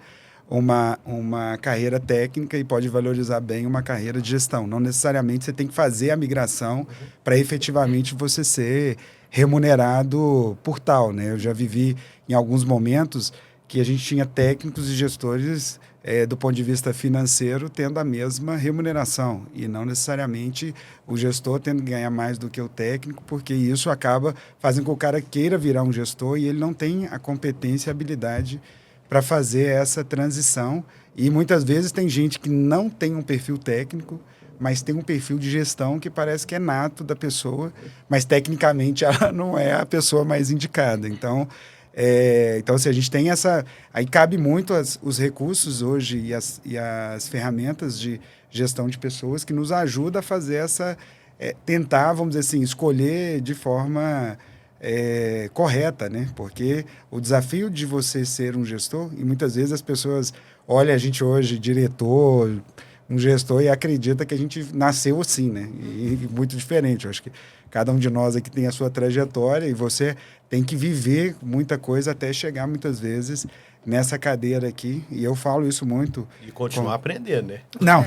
uma carreira técnica e pode valorizar bem uma carreira de gestão. Não necessariamente você tem que fazer a migração para efetivamente você ser remunerado por tal, né? Eu já vivi em alguns momentos que a gente tinha técnicos e gestores do ponto de vista financeiro tendo a mesma remuneração e não necessariamente o gestor tendo que ganhar mais do que o técnico, porque isso acaba fazendo com que o cara queira virar um gestor e ele não tem a competência e a habilidade para fazer essa transição. E muitas vezes tem gente que não tem um perfil técnico, mas tem um perfil de gestão que parece que é nato da pessoa, mas tecnicamente ela não é a pessoa mais indicada. Então, se a gente tem essa... Aí cabe muito os recursos hoje e as ferramentas de gestão de pessoas que nos ajudam a fazer essa... tentar, vamos dizer assim, escolher de forma... correta, né? Porque o desafio de você ser um gestor, e muitas vezes as pessoas olham a gente hoje, diretor, um gestor, e acredita que a gente nasceu assim, né? E muito diferente. Eu acho que cada um de nós aqui tem a sua trajetória e você tem que viver muita coisa até chegar, muitas vezes, nessa cadeira aqui, e eu falo isso muito. E continuar aprendendo, né?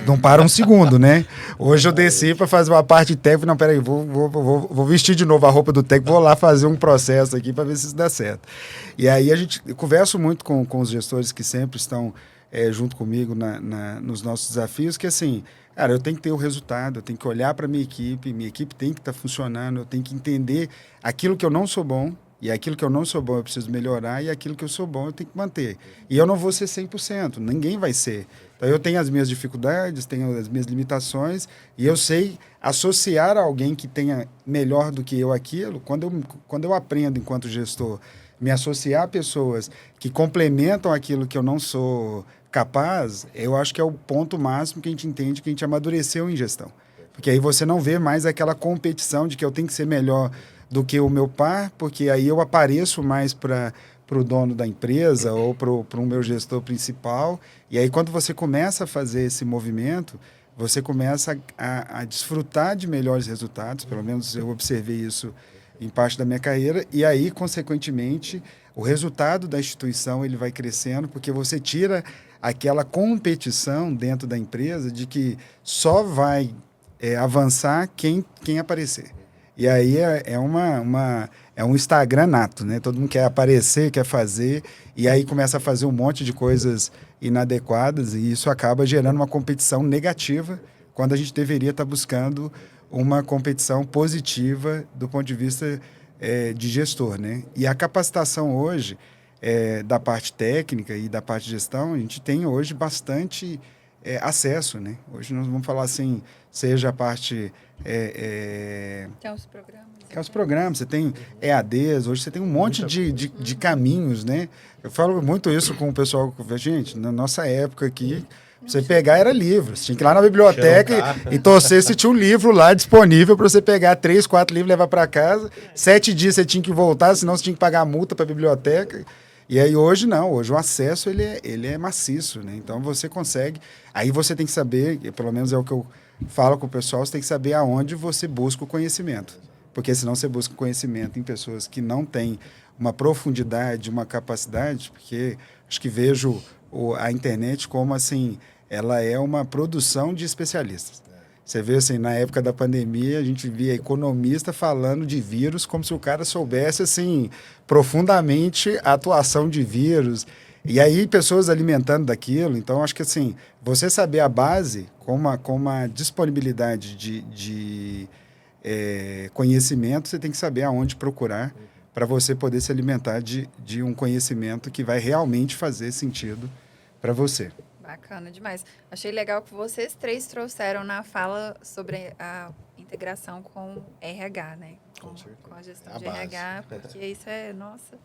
Não para um segundo, né? Hoje eu desci para fazer uma parte técnica, não, peraí, vou vestir de novo a roupa do técnico, vou lá fazer um processo aqui para ver se isso dá certo. E aí eu converso muito com os gestores que sempre estão junto comigo nos nossos desafios, que assim, Cara, eu tenho que ter o resultado, eu tenho que olhar para minha equipe tem que estar funcionando, eu tenho que entender aquilo que eu não sou bom, e aquilo que eu não sou bom eu preciso melhorar, e aquilo que eu sou bom eu tenho que manter. E eu não vou ser 100%, ninguém vai ser. Então eu tenho as minhas dificuldades, tenho as minhas limitações, e eu sei associar a alguém que tenha melhor do que eu aquilo, quando eu aprendo enquanto gestor, me associar a pessoas que complementam aquilo que eu não sou capaz, eu acho que é o ponto máximo que a gente entende que a gente amadureceu em gestão. Porque aí você não vê mais aquela competição de que eu tenho que ser melhor do que o meu par, porque aí eu apareço mais para o dono da empresa ou para o meu gestor principal. E aí quando você começa a fazer esse movimento, você começa a desfrutar de melhores resultados, pelo menos eu observei isso em parte da minha carreira, e aí, consequentemente, o resultado da instituição ele vai crescendo, porque você tira aquela competição dentro da empresa de que só vai avançar quem aparecer. E aí é um Instagram nato, né? Todo mundo quer aparecer, quer fazer, e aí começa a fazer um monte de coisas inadequadas, e isso acaba gerando uma competição negativa, quando a gente deveria estar buscando uma competição positiva do ponto de vista de gestor, né? E a capacitação hoje, da parte técnica e da parte de gestão, a gente tem hoje bastante acesso, né? Hoje nós vamos falar assim, seja a parte... Que é os programas. Que é os programas, você tem EADs, hoje você tem um monte de caminhos, né? Eu falo muito isso com o pessoal, gente, na nossa época aqui, você pegar era livro, você tinha que ir lá na biblioteca e torcer se tinha um livro lá disponível para você pegar 3, 4 livros e levar para casa, 7 dias você tinha que voltar, senão você tinha que pagar a multa para a biblioteca. E aí hoje não, hoje o acesso ele é maciço, né? Então você consegue, aí você tem que saber, pelo menos é o que eu falo com o pessoal, você tem que saber aonde você busca o conhecimento. Porque senão você busca conhecimento em pessoas que não têm uma profundidade, uma capacidade, porque acho que vejo a internet como assim, ela é uma produção de especialistas. Você vê assim, na época da pandemia, a gente via economista falando de vírus como se o cara soubesse assim profundamente a atuação de vírus. E aí pessoas alimentando daquilo. Então, acho que assim, você saber a base com uma disponibilidade de conhecimento, você tem que saber aonde procurar para você poder se alimentar de um conhecimento que vai realmente fazer sentido para você. Bacana demais. Achei legal que vocês 3 trouxeram na fala sobre a integração com RH, né? Com a gestão de RH, porque isso nossa,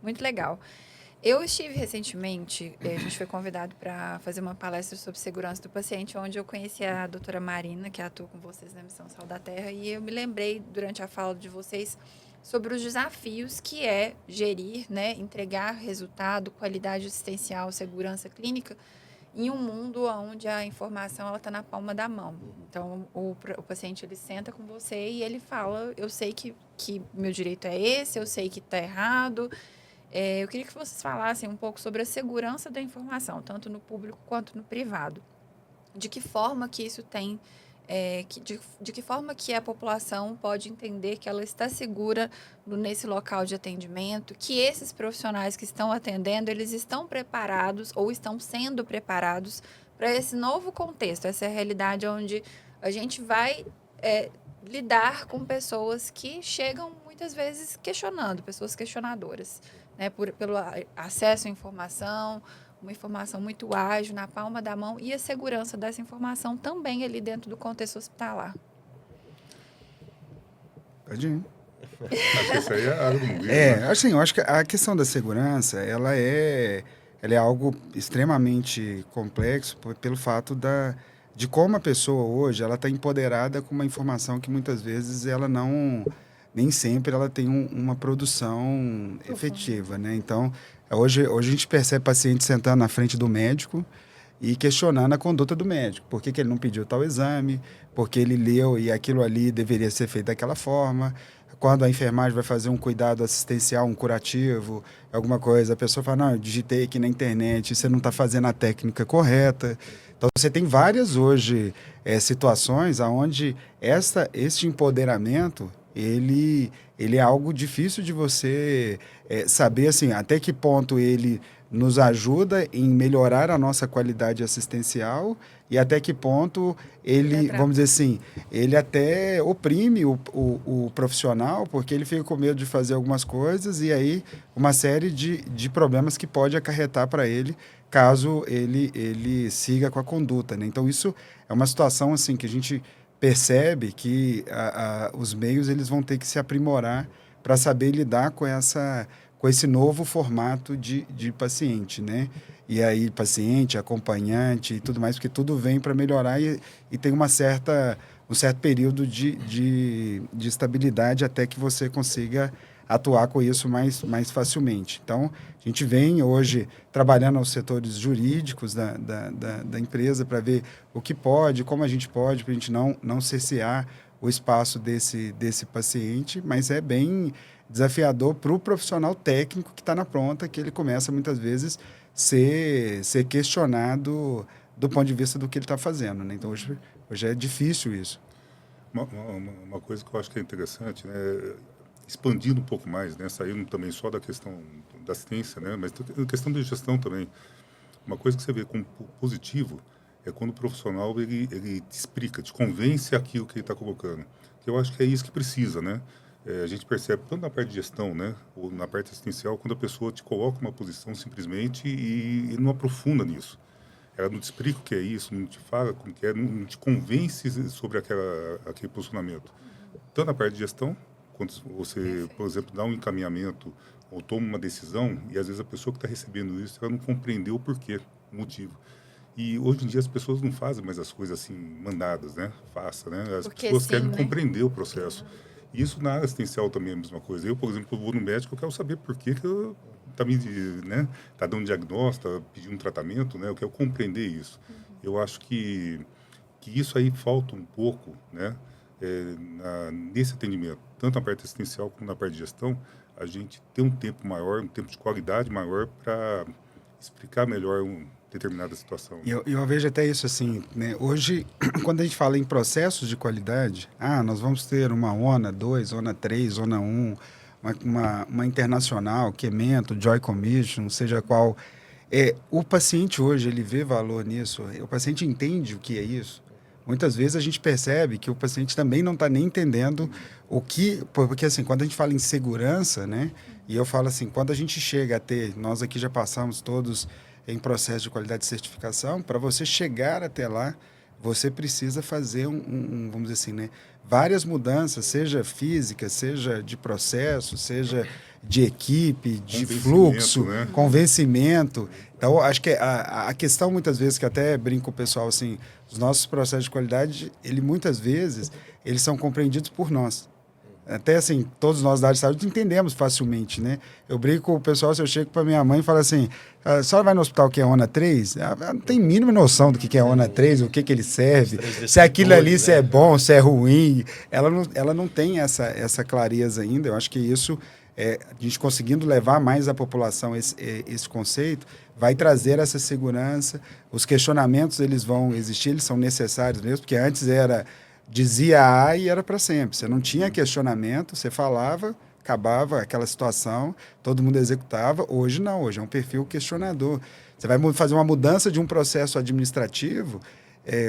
muito legal. Eu estive recentemente, a gente foi convidado para fazer uma palestra sobre segurança do paciente, onde eu conheci a doutora Marina, que atua com vocês na Missão Sal da Terra, e eu me lembrei, durante a fala de vocês, sobre os desafios que é gerir, né, entregar resultado, qualidade assistencial, segurança clínica, em um mundo onde a informação está na palma da mão. Então, o paciente ele senta com você e ele fala, eu sei que meu direito é esse, eu sei que está errado. Eu queria que vocês falassem um pouco sobre a segurança da informação, tanto no público quanto no privado. De que forma que isso tem... de que forma que a população pode entender que ela está segura nesse local de atendimento, que esses profissionais que estão atendendo, eles estão preparados ou estão sendo preparados para esse novo contexto, essa realidade onde a gente vai lidar com pessoas que chegam muitas vezes questionando, pessoas questionadoras, né, pelo acesso à informação, uma informação muito ágil, na palma da mão, e a segurança dessa informação também ali dentro do contexto hospitalar. Pode ir. Acho que isso aí é algo muito assim, eu acho que a questão da segurança, ela é algo extremamente complexo pelo fato de como a pessoa hoje, ela está empoderada com uma informação que muitas vezes ela não... nem sempre ela tem uma produção efetiva, né? Então, hoje a gente percebe paciente sentando na frente do médico e questionando a conduta do médico. Por que ele não pediu tal exame? Porque ele leu e aquilo ali deveria ser feito daquela forma. Quando a enfermagem vai fazer um cuidado assistencial, um curativo, alguma coisa, a pessoa fala, não, eu digitei aqui na internet, você não está fazendo a técnica correta. Então, você tem várias hoje situações onde este empoderamento... Ele é algo difícil de você saber assim, até que ponto ele nos ajuda em melhorar a nossa qualidade assistencial e até que ponto ele, vamos dizer assim, ele até oprime o profissional, porque ele fica com medo de fazer algumas coisas e aí uma série de problemas que pode acarretar para ele caso ele siga com a conduta, né? Então, isso é uma situação assim que a gente percebe que os meios eles vão ter que se aprimorar para saber lidar com esse novo formato de paciente, né? E aí, paciente, acompanhante e tudo mais, porque tudo vem para melhorar e tem um certo período de estabilidade até que você consiga atuar com isso mais facilmente. Então, a gente vem hoje trabalhando aos setores jurídicos da empresa para ver o que pode, como a gente pode, para a gente não cercear o espaço desse paciente, mas é bem desafiador para o profissional técnico que está na pronta, que ele começa muitas vezes ser questionado do ponto de vista do que ele está fazendo, né? Então, hoje é difícil isso. Uma coisa que eu acho que é interessante, né? Expandindo um pouco mais, né? Saindo também só da questão da assistência, né? Mas a questão de gestão também. Uma coisa que você vê como positivo é quando o profissional ele te explica, te convence aquilo que ele está colocando. Que eu acho que é isso que precisa, né? A gente percebe tanto na parte de gestão, né, ou na parte assistencial, quando a pessoa te coloca uma posição simplesmente e não aprofunda nisso. Ela não te explica o que é isso, não te fala como que é, não te convence sobre aquele posicionamento. Tanto na parte de gestão, quando você, por exemplo, dá um encaminhamento ou toma uma decisão e às vezes a pessoa que está recebendo isso, ela não compreendeu o porquê, o motivo. E hoje em dia as pessoas não fazem mais as coisas assim mandadas, né? Faça, né? As pessoas querem compreender o processo. Isso na área assistencial também é a mesma coisa. Eu, por exemplo, vou no médico, eu quero saber por que eu tá dando um diagnóstico, tá pedindo um tratamento, né? Eu quero compreender isso. Eu acho que isso aí falta um pouco, né? Nesse atendimento, tanto na parte assistencial como na parte de gestão, a gente ter um tempo maior, um tempo de qualidade maior para explicar melhor determinada situação. Eu vejo até isso assim, né? Hoje, quando a gente fala em processos de qualidade, nós vamos ter uma ONA 2, ONA 3, ONA 1, uma internacional, Quemento, Joy Commission, seja qual. O paciente hoje, ele vê valor nisso, o paciente entende o que é isso. Muitas vezes a gente percebe que o paciente também não está nem entendendo o que... Porque, assim, quando a gente fala em segurança, né? E eu falo assim, quando a gente chega a ter... Nós aqui já passamos todos em processo de qualidade de certificação, para você chegar até lá, você precisa fazer vamos dizer assim, né? Várias mudanças, seja física, seja de processo, seja de equipe, de fluxo, né? Convencimento. Então, acho que a questão, muitas vezes, que até brinco com o pessoal, assim, os nossos processos de qualidade, muitas vezes, eles são compreendidos por nós. Até assim, todos nós da área de saúde entendemos facilmente, né? Eu brinco com o pessoal, se eu chego para minha mãe e falo assim, a senhora vai no hospital que é ONA 3? Ela não tem mínima noção do que é ONA 3, o que ele serve, se aquilo ali, né? Se é bom, se é ruim. Ela não tem essa clareza ainda. Eu acho que isso, a gente conseguindo levar mais à população esse conceito, vai trazer essa segurança. Os questionamentos, eles vão existir, eles são necessários mesmo, porque antes dizia A e era para sempre. Você não tinha questionamento, você falava, acabava aquela situação, todo mundo executava. Hoje não, hoje é um perfil questionador. Você vai fazer uma mudança de um processo administrativo,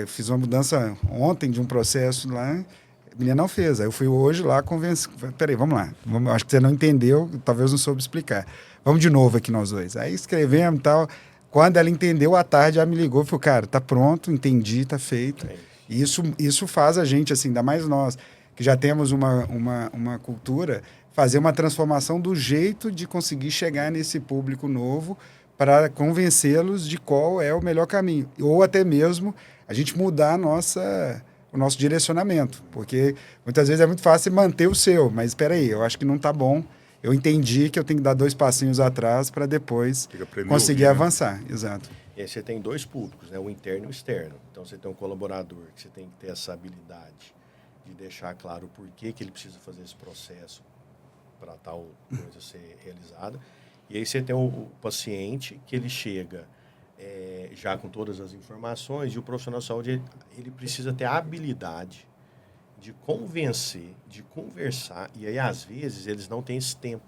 fiz uma mudança ontem de um processo lá, a menina não fez. Aí eu fui hoje lá convencer. Peraí, vamos lá. Acho que você não entendeu, talvez não soube explicar. Vamos de novo aqui nós dois. Aí escrevemos e tal. Quando ela entendeu, à tarde ela me ligou e falou, cara, tá pronto, entendi, tá feito. E isso faz a gente, assim, ainda mais nós, que já temos uma cultura, fazer uma transformação do jeito de conseguir chegar nesse público novo para convencê-los de qual é o melhor caminho. Ou até mesmo a gente mudar o nosso direcionamento. Porque muitas vezes é muito fácil manter o seu, mas espera aí, eu acho que não está bom. Eu entendi que eu tenho que dar 2 passinhos atrás para depois conseguir avançar. Exato. E aí você tem 2 públicos, né? O interno e o externo. Então, você tem um colaborador que você tem que ter essa habilidade de deixar claro o porquê que ele precisa fazer esse processo para tal coisa ser realizada. E aí você tem o paciente que ele chega já com todas as informações e o profissional de saúde ele precisa ter a habilidade de convencer, de conversar. E aí, às vezes, eles não têm esse tempo,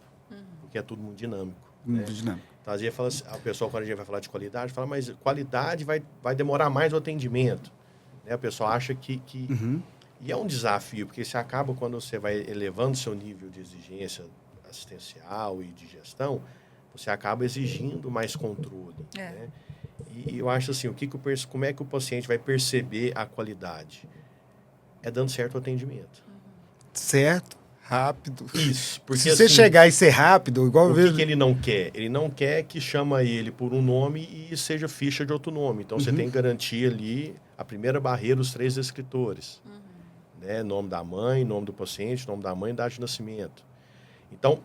porque é tudo muito dinâmico. Muito dinâmico. Então, às vezes, fala assim, a pessoa, quando a gente vai falar de qualidade, fala, mas qualidade vai demorar mais o atendimento. Né? O pessoal acha que... E é um desafio, porque você acaba, quando você vai elevando seu nível de exigência assistencial e de gestão, você acaba exigindo mais controle. Né? E eu acho assim, como é que o paciente vai perceber a qualidade? É dando certo o atendimento. Certo, rápido. Isso. Porque, Se você assim, chegar e ser rápido, igual eu o vejo... que ele não quer? Ele não quer que chama ele por um nome e seja ficha de outro nome. Então, você tem que garantir ali a primeira barreira, os 3 escritores. Né? Nome da mãe, nome do paciente, nome da mãe e data de nascimento. Então,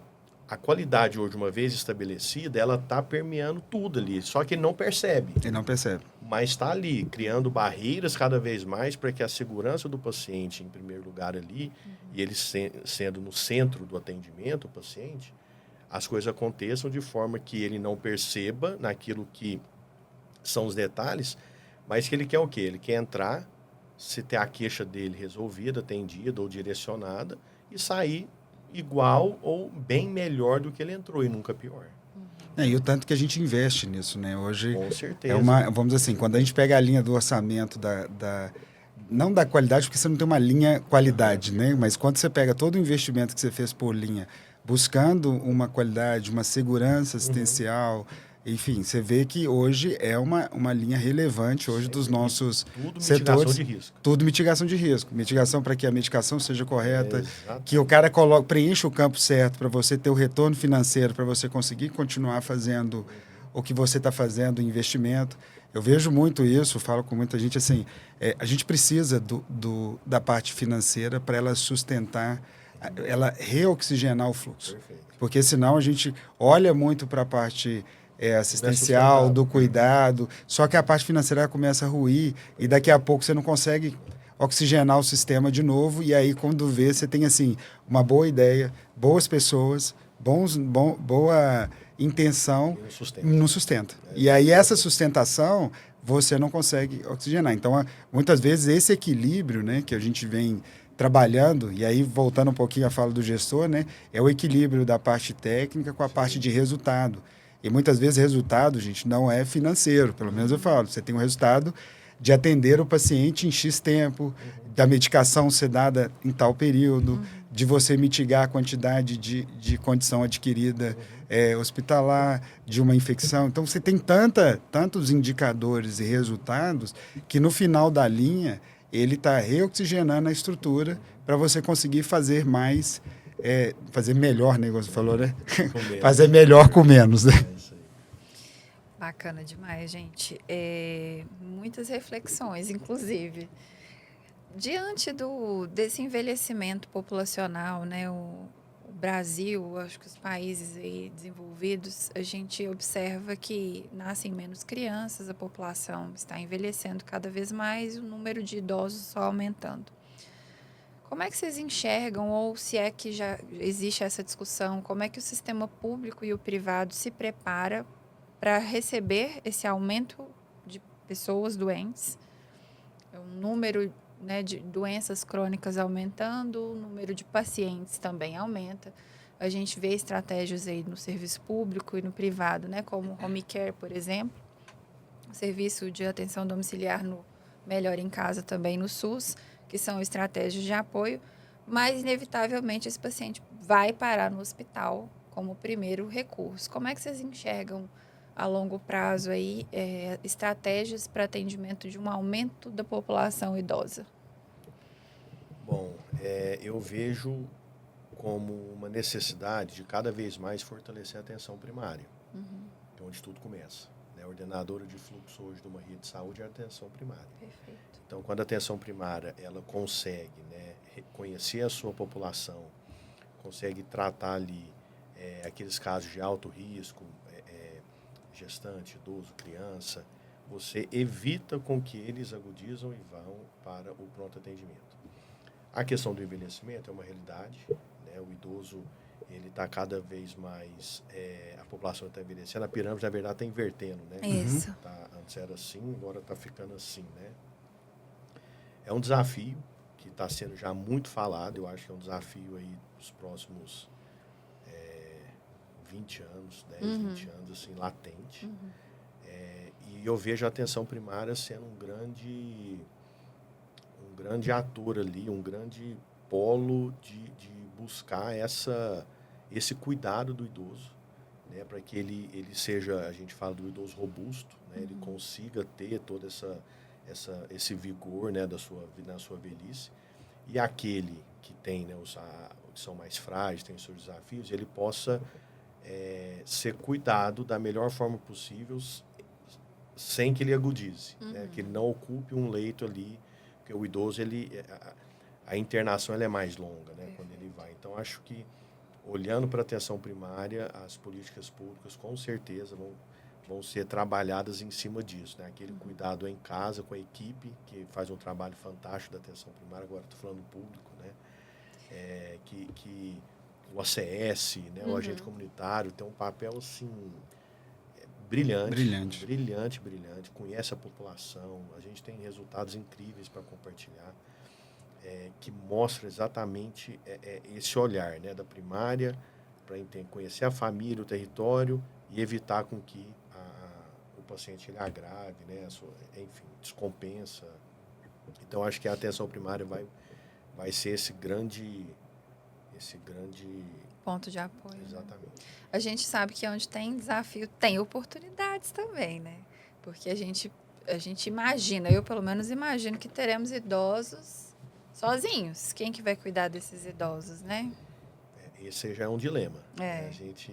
a qualidade hoje, uma vez estabelecida, ela está permeando tudo ali. Só que ele não percebe. Ele não percebe. Mas está ali, criando barreiras cada vez mais para que a segurança do paciente, em primeiro lugar ali, e ele sendo no centro do atendimento, o paciente, as coisas aconteçam de forma que ele não perceba naquilo que são os detalhes, mas que ele quer o quê? Ele quer entrar, se ter a queixa dele resolvida, atendida ou direcionada, e sair igual ou bem melhor do que ele entrou, e nunca pior. E o tanto que a gente investe nisso, né? Hoje Com certeza. vamos dizer assim, quando a gente pega a linha do orçamento não da qualidade, porque você não tem uma linha qualidade, né? Mas quando você pega todo o investimento que você fez por linha, buscando uma qualidade, uma segurança assistencial, enfim, você vê que hoje é uma linha relevante hoje dos nossos tudo setores. Mitigação de risco. Tudo mitigação de risco. Mitigação para que a medicação seja correta, Exatamente. que o cara preencha o campo certo para você ter o retorno financeiro, para você conseguir continuar fazendo o que você está fazendo, o investimento. Eu vejo muito isso, falo com muita gente assim, a gente precisa da parte financeira para ela sustentar, ela reoxigenar o fluxo. Perfeito. Porque senão a gente olha muito para a parte assistencial, do cuidado, só que a parte financeira começa a ruir e daqui a pouco você não consegue oxigenar o sistema de novo e aí quando vê você tem assim uma boa ideia, boas pessoas, boa intenção, não sustenta. E aí essa sustentação você não consegue oxigenar. Então muitas vezes esse equilíbrio, né, que a gente vem trabalhando, e aí voltando um pouquinho à fala do gestor, né, é o equilíbrio da parte técnica com a parte de resultado. E muitas vezes resultado, gente, não é financeiro. Pelo menos eu falo, você tem um resultado de atender o paciente em X tempo, da medicação ser dada em tal período, de você mitigar a quantidade de condição adquirida hospitalar, de uma infecção. Então, você tem tantos indicadores e resultados que no final da linha ele está reoxigenando a estrutura para você conseguir fazer mais... fazer melhor, né? Você falou, né? Fazer melhor com menos, né? Bacana demais, gente. Muitas reflexões, inclusive. Diante desse envelhecimento populacional, né? O Brasil, acho que os países aí desenvolvidos, a gente observa que nascem menos crianças, a população está envelhecendo cada vez mais e o número de idosos só aumentando. Como é que vocês enxergam, ou se é que já existe essa discussão, como é que o sistema público e o privado se prepara para receber esse aumento de pessoas doentes, o número, né, de doenças crônicas aumentando, o número de pacientes também aumenta. A gente vê estratégias aí no serviço público e no privado, né, como o home care, por exemplo, o serviço de atenção domiciliar no Melhor em Casa também no SUS, que são estratégias de apoio, mas inevitavelmente esse paciente vai parar no hospital como primeiro recurso. Como é que vocês enxergam a longo prazo aí estratégias para atendimento de um aumento da população idosa? Bom, eu vejo como uma necessidade de cada vez mais fortalecer a atenção primária, que é onde tudo começa. A ordenadora de fluxo hoje de uma rede de saúde é a atenção primária. Perfeito. Então, quando a atenção primária ela consegue, né, conhecer a sua população, consegue tratar ali aqueles casos de alto risco, gestante, idoso, criança, você evita com que eles agudizam e vão para o pronto atendimento. A questão do envelhecimento é uma realidade, né? O idoso ele está cada vez mais, a população está envelhecendo, a pirâmide, na verdade, está invertendo, né? Isso. Antes era assim, agora está ficando assim, né? É um desafio que está sendo já muito falado, eu acho que é um desafio aí dos próximos 20 anos, 10, 20 anos, assim, latente. E eu vejo a atenção primária sendo um grande ator ali, um grande polo de buscar esse cuidado do idoso, né, para que ele seja, a gente fala do idoso robusto, né, ele consiga ter todo esse vigor, né, na sua velhice, e aquele que tem, né, que são mais frágeis, tem os seus desafios, ele possa ser cuidado da melhor forma possível, sem que ele agudize, né, que ele não ocupe um leito ali, porque o idoso, a internação ela é mais longa, né, quando ele vai. Então, acho que, olhando para a atenção primária, as políticas públicas, com certeza, vão ser trabalhadas em cima disso, né? Aquele cuidado em casa, com a equipe, que faz um trabalho fantástico da atenção primária, agora estou falando público, né? Que o ACS, né? O agente comunitário, tem um papel, assim, brilhante, conhece a população, a gente tem resultados incríveis para compartilhar, que mostra exatamente esse olhar, né, da primária, para conhecer a família, o território e evitar com que o paciente ele agrave, né, enfim, descompensa. Então, acho que a atenção primária vai ser esse grande ponto de apoio. Exatamente. A gente sabe que onde tem desafio, tem oportunidades também, né? Porque a gente imagina, eu pelo menos imagino que teremos idosos sozinhos. Quem que vai cuidar desses idosos, né? Esse já é um dilema. A gente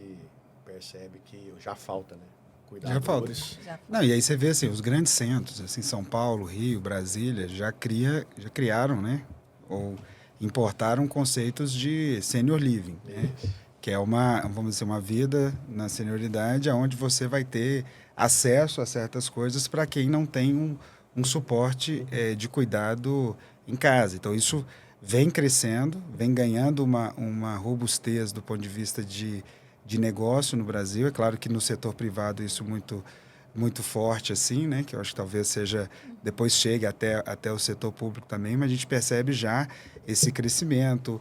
percebe que já falta, né? Cuidadores. Já falta. Não, e aí você vê assim, os grandes centros, assim, São Paulo, Rio, Brasília, já criaram, né? Ou importaram conceitos de senior living, né? Que é vamos dizer, uma vida na senioridade onde você vai ter acesso a certas coisas para quem não tem um suporte de cuidado em casa. Então, isso vem crescendo, vem ganhando uma robustez do ponto de vista de negócio no Brasil. É claro que no setor privado isso muito forte, assim, né? Que eu acho que talvez depois chegue até o setor público também, mas a gente percebe já esse crescimento.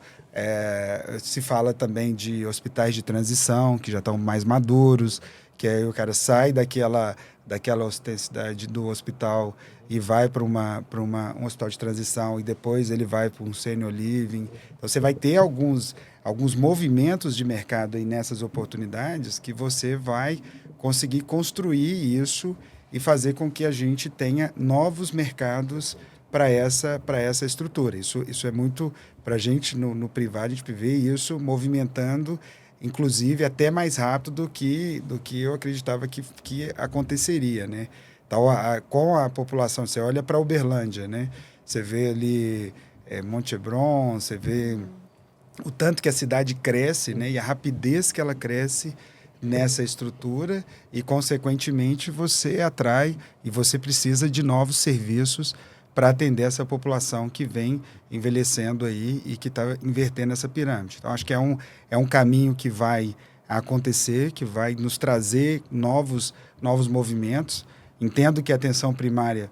Se fala também de hospitais de transição, que já estão mais maduros, que aí o cara sai daquela ostensidade do hospital e vai para um hospital de transição e depois ele vai para um senior living. Então, você vai ter alguns movimentos de mercado aí nessas oportunidades que você vai conseguir construir isso e fazer com que a gente tenha novos mercados para essa estrutura. Isso é muito, para a gente no privado, a gente vê isso movimentando, inclusive até mais rápido do que eu acreditava que aconteceria, né? Então, com a população, você olha para Uberlândia, né? Você vê ali Monte Hebron, você vê o tanto que a cidade cresce, né? E a rapidez que ela cresce nessa estrutura e, consequentemente, você atrai e você precisa de novos serviços para atender essa população que vem envelhecendo aí e que está invertendo essa pirâmide. Então, acho que é um caminho que vai acontecer, que vai nos trazer novos movimentos. Entendo que a atenção primária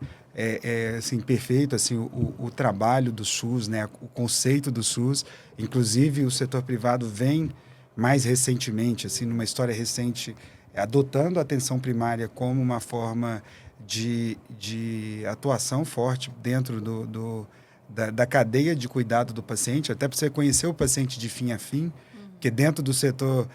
assim, perfeito, assim, o trabalho do SUS, né, o conceito do SUS. Inclusive, o setor privado vem mais recentemente, assim, numa história recente, adotando a atenção primária como uma forma de atuação forte dentro da cadeia de cuidado do paciente, até para você conhecer o paciente de fim a fim, porque dentro do setor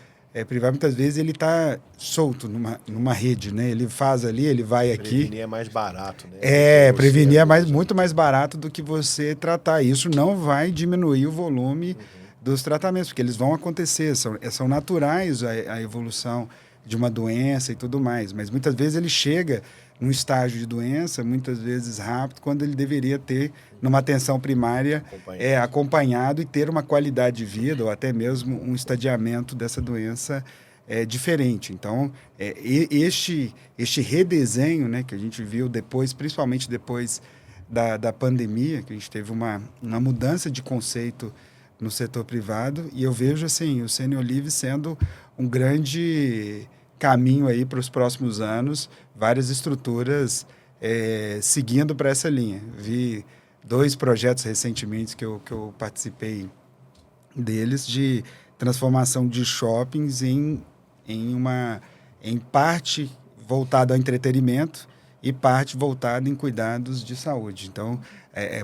privado, muitas vezes, ele está solto numa rede, né? Ele faz ali, ele vai aqui. Prevenir é mais barato, né? Prevenir é muito mais barato do que você tratar. Isso não vai diminuir o volume dos tratamentos, porque eles vão acontecer, são naturais a evolução de uma doença e tudo mais, mas muitas vezes ele chega num estágio de doença, muitas vezes rápido, quando ele deveria ter, numa atenção primária, acompanhado e ter uma qualidade de vida ou até mesmo um estadiamento dessa doença diferente. Então, este redesenho, né, que a gente viu depois, principalmente depois da pandemia, que a gente teve uma mudança de conceito no setor privado, e eu vejo assim, o Senior Living sendo um grande caminho aí para os próximos anos, várias estruturas seguindo para essa linha. Vi 2 projetos recentemente que eu participei deles, de transformação de shoppings em em parte voltado ao entretenimento e parte voltada em cuidados de saúde. Então,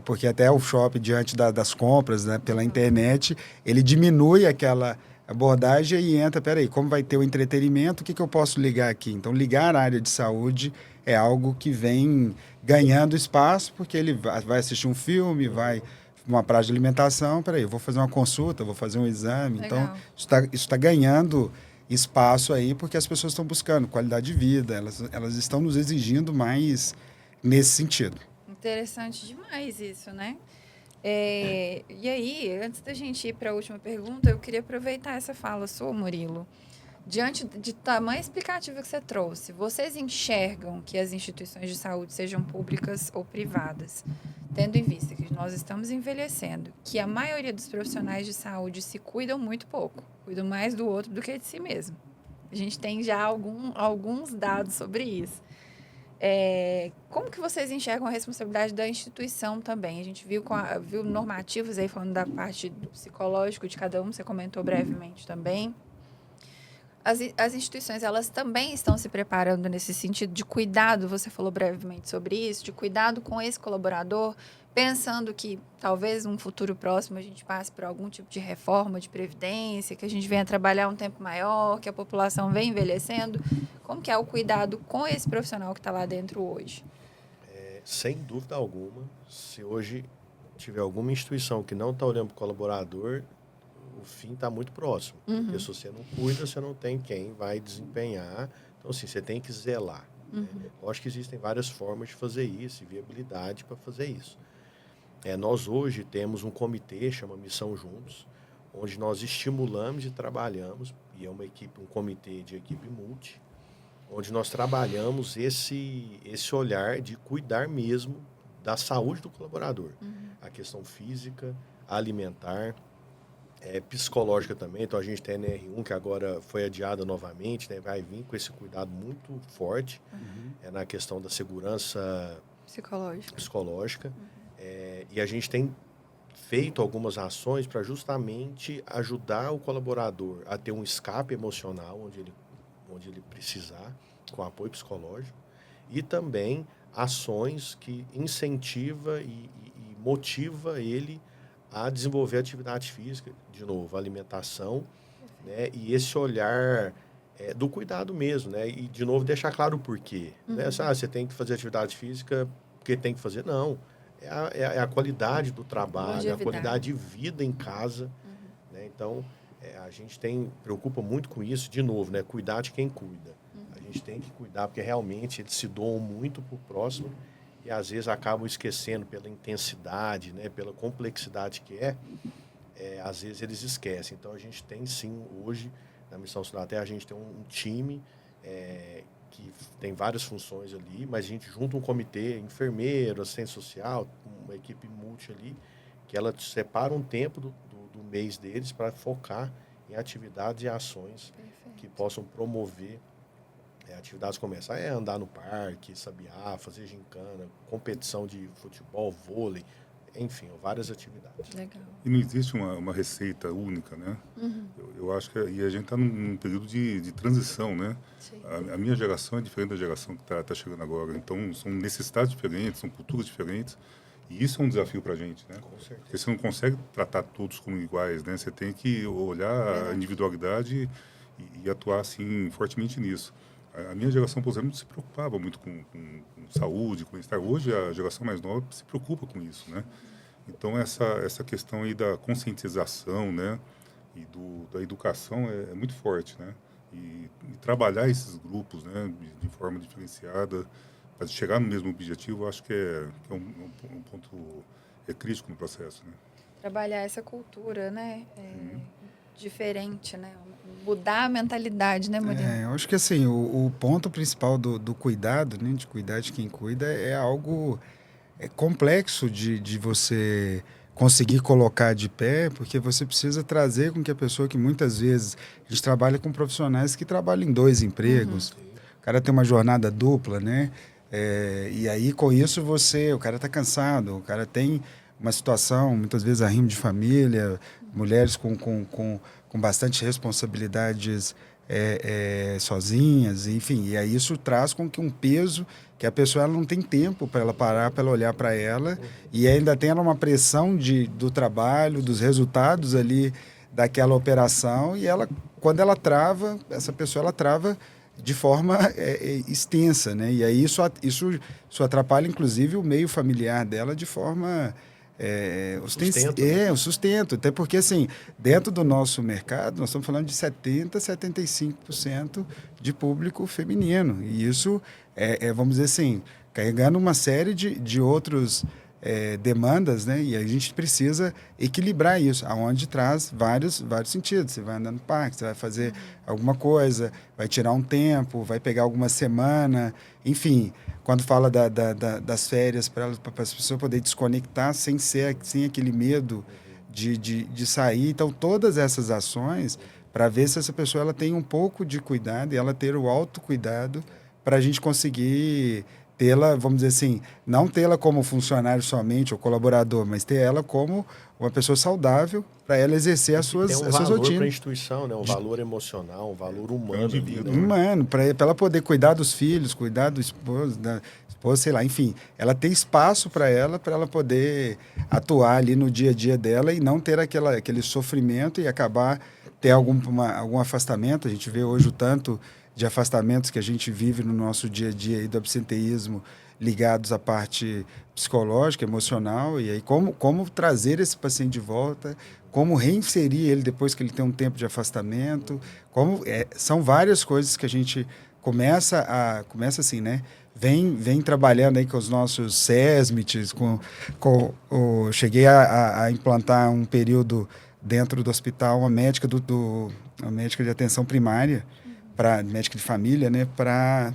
porque até o shopping, diante das compras, né, pela internet, ele diminui aquela abordagem e entra, peraí, como vai ter o entretenimento, o que eu posso ligar aqui? Então, ligar a área de saúde é algo que vem ganhando espaço, porque ele vai assistir um filme, vai uma praça de alimentação, peraí, eu vou fazer uma consulta, vou fazer um exame. Legal. Então, isso tá ganhando espaço aí, porque as pessoas estão buscando qualidade de vida, elas estão nos exigindo mais nesse sentido. Interessante demais isso, né? E aí, antes da gente ir para a última pergunta, eu queria aproveitar essa fala sua, Murilo. Diante de tamanha explicativa que você trouxe, vocês enxergam que as instituições de saúde, sejam públicas ou privadas, tendo em vista que nós estamos envelhecendo, que a maioria dos profissionais de saúde se cuidam muito pouco, cuidam mais do outro do que de si mesmo. A gente tem já alguns dados sobre isso. Como que vocês enxergam a responsabilidade da instituição também? A gente viu normativos aí falando da parte do psicológico de cada um, você comentou brevemente também. As instituições, elas também estão se preparando nesse sentido de cuidado, você falou brevemente sobre isso, de cuidado com esse colaborador, pensando que talvez num futuro próximo a gente passe por algum tipo de reforma de previdência, que a gente venha trabalhar um tempo maior, que a população venha envelhecendo. Como que é o cuidado com esse profissional que está lá dentro hoje? Sem dúvida alguma, se hoje tiver alguma instituição que não está olhando para o colaborador, o fim está muito próximo. Porque se você não cuida, você não tem quem vai desempenhar. Então, assim, você tem que zelar. Lógico que existem várias formas de fazer isso, e viabilidade para fazer isso. Nós hoje temos um comitê, chama Missão Juntos, onde nós estimulamos e trabalhamos, e é um comitê de equipe multi, onde nós trabalhamos esse olhar de cuidar mesmo da saúde do colaborador. A questão física, alimentar, psicológica também. Então, a gente tem a NR1, que agora foi adiada novamente, né? Vai vir com esse cuidado muito forte na questão da segurança psicológica. E a gente tem feito algumas ações para justamente ajudar o colaborador a ter um escape emocional onde ele precisar, com apoio psicológico, e também ações que incentiva e motiva ele a desenvolver atividade física, de novo, alimentação, né? E esse olhar do cuidado mesmo, né? E, de novo, deixar claro o porquê. Né? Você tem que fazer atividade física porque tem que fazer. Não. É a qualidade do trabalho, a qualidade de vida em casa. Né? Então, a gente preocupa muito com isso, de novo, né? Cuidar de quem cuida. A gente tem que cuidar porque realmente eles se doam muito pro próximo e às vezes acabam esquecendo pela intensidade, né? Pela complexidade que às vezes eles esquecem. Então, a gente tem sim, hoje, na Missão Sul da Terra, a gente tem um time que tem várias funções ali, mas a gente junta um comitê, enfermeiro, assistente social, uma equipe multi ali, que ela separa um tempo do mês deles para focar em atividades e ações que possam promover atividades comerciais. Andar no parque, sabiá, fazer gincana, competição de futebol, vôlei, enfim, várias atividades. Legal. E não existe uma receita única, né? Eu acho que e a gente está num período de transição, né? A minha geração é diferente da geração que está chegando agora. Então, são necessidades diferentes, são culturas diferentes. E isso é um desafio para a gente, né? Com certeza. Porque você não consegue tratar todos como iguais, né? Você tem que olhar a individualidade e atuar, assim, fortemente nisso. A minha geração, por exemplo, se preocupava muito com saúde, com bem-estar. Hoje, a geração mais nova se preocupa com isso, né? Então, essa questão aí da conscientização, né? E da educação é muito forte, né? E trabalhar esses grupos, né? De forma diferenciada, para chegar no mesmo objetivo, eu acho que é um ponto crítico no processo, né? Trabalhar essa cultura, né? Diferente, né? Mudar a mentalidade, né, Murilo? Eu acho que assim, o ponto principal do cuidado, né, de cuidar de quem cuida, é algo complexo de você conseguir colocar de pé, porque você precisa trazer com que a pessoa que muitas vezes a gente trabalha com profissionais que trabalham em 2 empregos, o cara tem uma jornada dupla, né? E aí com isso o cara está cansado, o cara tem uma situação, muitas vezes arrimo de família, mulheres com bastante responsabilidades sozinhas, enfim. E aí isso traz com que um peso que a pessoa ela não tem tempo para ela parar, para ela olhar para ela, e ainda tem uma pressão do trabalho, dos resultados ali daquela operação, e ela, quando ela trava, essa pessoa ela trava de forma extensa, né? E aí isso atrapalha, inclusive, o meio familiar dela de forma... o sustento. Até porque, assim, dentro do nosso mercado, nós estamos falando de 70%, 75% de público feminino. E isso, vamos dizer assim, carregando uma série de outros demandas, né? E a gente precisa equilibrar isso, aonde traz vários sentidos. Você vai andar no parque, você vai fazer alguma coisa, vai tirar um tempo, vai pegar alguma semana, enfim. Quando fala das férias, para as pessoas poderem desconectar sem aquele medo de sair. Então, todas essas ações, para ver se essa pessoa ela tem um pouco de cuidado e ela ter o autocuidado para a gente conseguir tê-la, vamos dizer assim, não tê-la como funcionário somente ou colaborador, mas ter ela como uma pessoa saudável para ela exercer as suas rotinas. Tem um valor para a instituição, né? Um valor emocional, um valor humano. Humano, para ela poder cuidar dos filhos, cuidar do esposo, da esposa, sei lá, enfim. Ela ter espaço para ela poder atuar ali no dia a dia dela e não ter aquele sofrimento e acabar ter algum afastamento. A gente vê hoje o tanto de afastamentos que a gente vive no nosso dia a dia aí do absenteísmo ligados à parte psicológica, emocional, e aí como trazer esse paciente de volta, como reinserir ele depois que ele tem um tempo de afastamento, são várias coisas que a gente começa assim, né? Vem trabalhando aí com os nossos SESMITs, cheguei a implantar um período dentro do hospital, uma médica uma médica de atenção primária, médica de família, né, para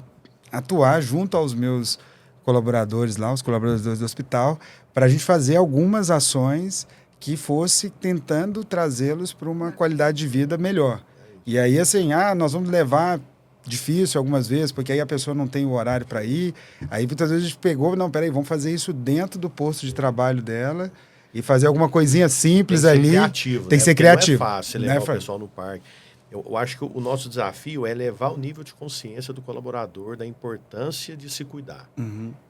atuar junto aos meus colaboradores lá, os colaboradores do hospital, para a gente fazer algumas ações que fosse tentando trazê-los para uma qualidade de vida melhor. E aí, assim, nós vamos levar, difícil algumas vezes, porque aí a pessoa não tem o horário para ir, aí muitas vezes a gente pegou, não, peraí, vamos fazer isso dentro do posto de trabalho dela e fazer alguma coisinha simples ali. Criativo, tem que ser criativo. Não é fácil levar o pessoal no parque. Eu acho que o nosso desafio é elevar o nível de consciência do colaborador da importância de se cuidar.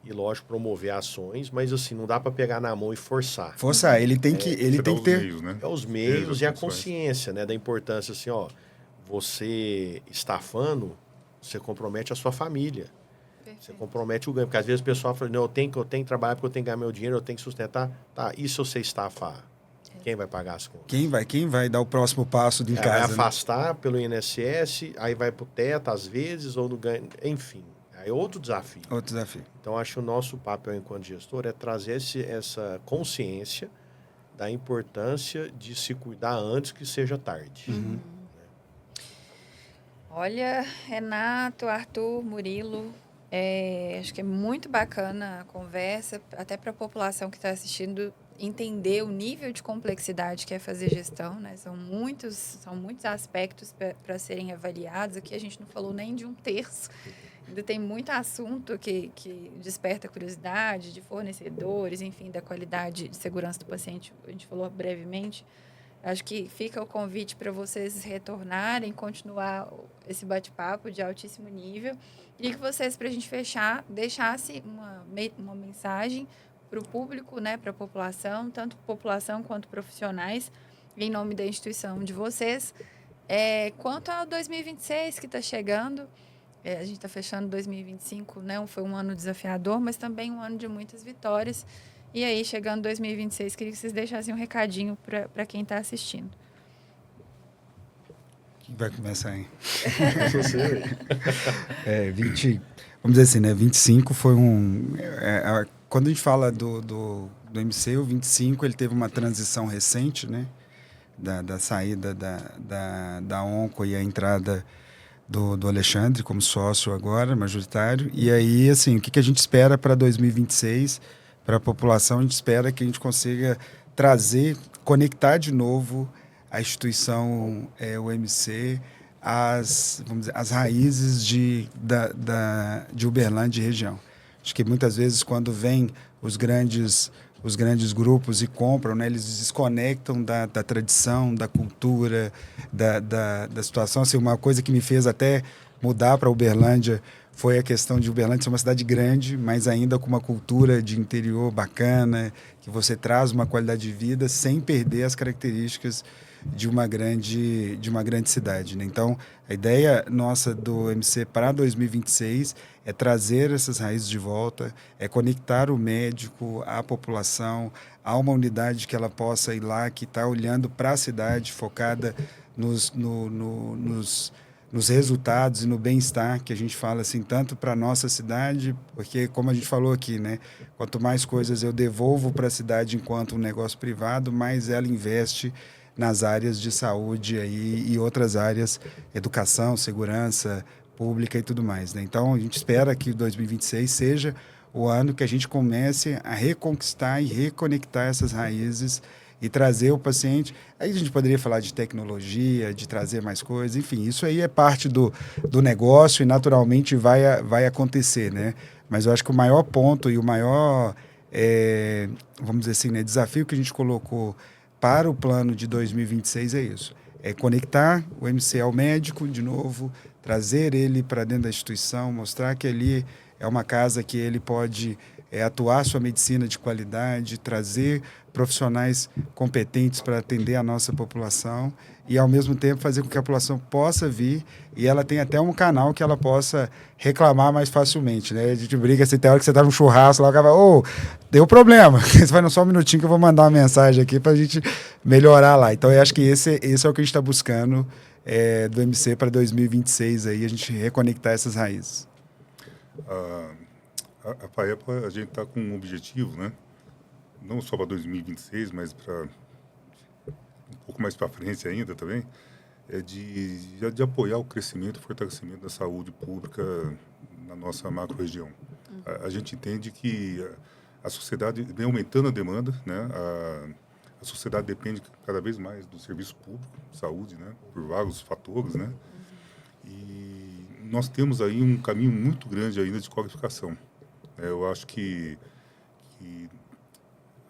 E, lógico, promover ações, mas assim, não dá para pegar na mão e forçar. Ele tem que ter... Meios, né? Os meios e a consciência, né, da importância, assim, você estafando, você compromete a sua família. Perfeito. Você compromete o ganho. Porque às vezes o pessoal fala, não, eu tenho que trabalhar porque eu tenho que ganhar meu dinheiro, eu tenho que sustentar. Tá, e se você estafar? Quem vai pagar as contas? Quem vai dar o próximo passo de casa? Vai afastar pelo INSS, aí vai para o teto às vezes, ou no ganho, enfim. É outro desafio. Então, acho que o nosso papel enquanto gestor é trazer essa consciência da importância de se cuidar antes que seja tarde. Olha, Renato, Arthur, Murilo, acho que é muito bacana a conversa, até para a população que está assistindo entender o nível de complexidade que é fazer gestão, né? São muitos aspectos para serem avaliados. Aqui a gente não falou nem de um terço. Ainda tem muito assunto que desperta curiosidade de fornecedores, enfim, da qualidade de segurança do paciente. A gente falou brevemente. Acho que fica o convite para vocês retornarem, continuar esse bate-papo de altíssimo nível. E que vocês, para a gente fechar, deixassem uma mensagem para o público, né, para a população, tanto população quanto profissionais, em nome da instituição de vocês. Quanto ao 2026 que está chegando, a gente está fechando 2025, né, foi um ano desafiador, mas também um ano de muitas vitórias. E aí, chegando 2026, queria que vocês deixassem um recadinho para quem está assistindo. Quem vai começar aí? Vamos dizer assim, né, 25 foi quando a gente fala do MC, o 25 ele teve uma transição recente, né? Da saída da Onco e a entrada do Alexandre como sócio agora, majoritário. E aí, assim, o que a gente espera para 2026? Para a população, a gente espera que a gente consiga conectar de novo a instituição, o MC, vamos dizer, as raízes de Uberlândia e região. Acho que muitas vezes, quando vem os grandes os grandes grupos e compram, né? Eles desconectam da tradição, da cultura, da situação. Assim, uma coisa que me fez até mudar para Uberlândia foi a questão de Uberlândia ser uma cidade grande, mas ainda com uma cultura de interior bacana, que você traz uma qualidade de vida sem perder as características de uma grande cidade, né? Então, a ideia nossa do MC para 2026 é trazer essas raízes de volta, é conectar o médico à população, a uma unidade que ela possa ir lá, que está olhando para a cidade, focada nos resultados e no bem-estar, que a gente fala assim, tanto para a nossa cidade, porque, como a gente falou aqui, né, quanto mais coisas eu devolvo para a cidade enquanto um negócio privado, mais ela investe nas áreas de saúde aí, e outras áreas, educação, segurança pública e tudo mais, né? Então, a gente espera que 2026 seja o ano que a gente comece a reconquistar e reconectar essas raízes e trazer o paciente. Aí a gente poderia falar de tecnologia, de trazer mais coisas, enfim, isso aí é parte do negócio e naturalmente vai acontecer, né? Mas eu acho que o maior ponto e o maior, vamos dizer assim, né, desafio que a gente colocou para o plano de 2026 é isso. É conectar o MC ao médico de novo, trazer ele para dentro da instituição, mostrar que ali é uma casa que ele pode atuar sua medicina de qualidade, trazer profissionais competentes para atender a nossa população e, ao mesmo tempo, fazer com que a população possa vir e ela tem até um canal que ela possa reclamar mais facilmente, né? A gente briga, assim, tem hora que você está no churrasco lá, acaba, deu problema. Você vai só um minutinho que eu vou mandar uma mensagem aqui para a gente melhorar lá. Então, eu acho que esse é o que a gente está buscando do MC para 2026, aí, a gente reconectar essas raízes. A FAEPA, a gente está com um objetivo, né? Não só para 2026, mas para um pouco mais para frente ainda também, é de apoiar o crescimento e fortalecimento da saúde pública na nossa macro-região. A gente entende que a sociedade vem aumentando a demanda, né? A sociedade depende cada vez mais do serviço público, saúde, né? Por vários fatores, né? E nós temos aí um caminho muito grande ainda de qualificação. Eu acho que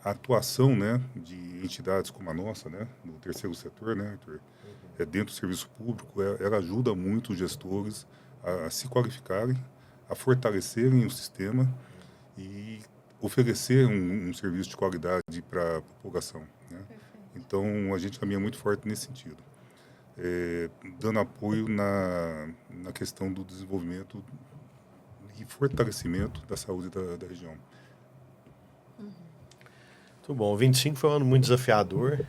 a atuação, né, de entidades como a nossa, né, no terceiro setor, né, Arthur, dentro do serviço público, ela ajuda muito os gestores a se qualificarem, a fortalecerem o sistema e oferecer um serviço de qualidade para a população, né? Então, a gente caminha muito forte nesse sentido, dando apoio na questão do desenvolvimento e fortalecimento da saúde da região. Muito bom. O 25 foi um ano muito desafiador,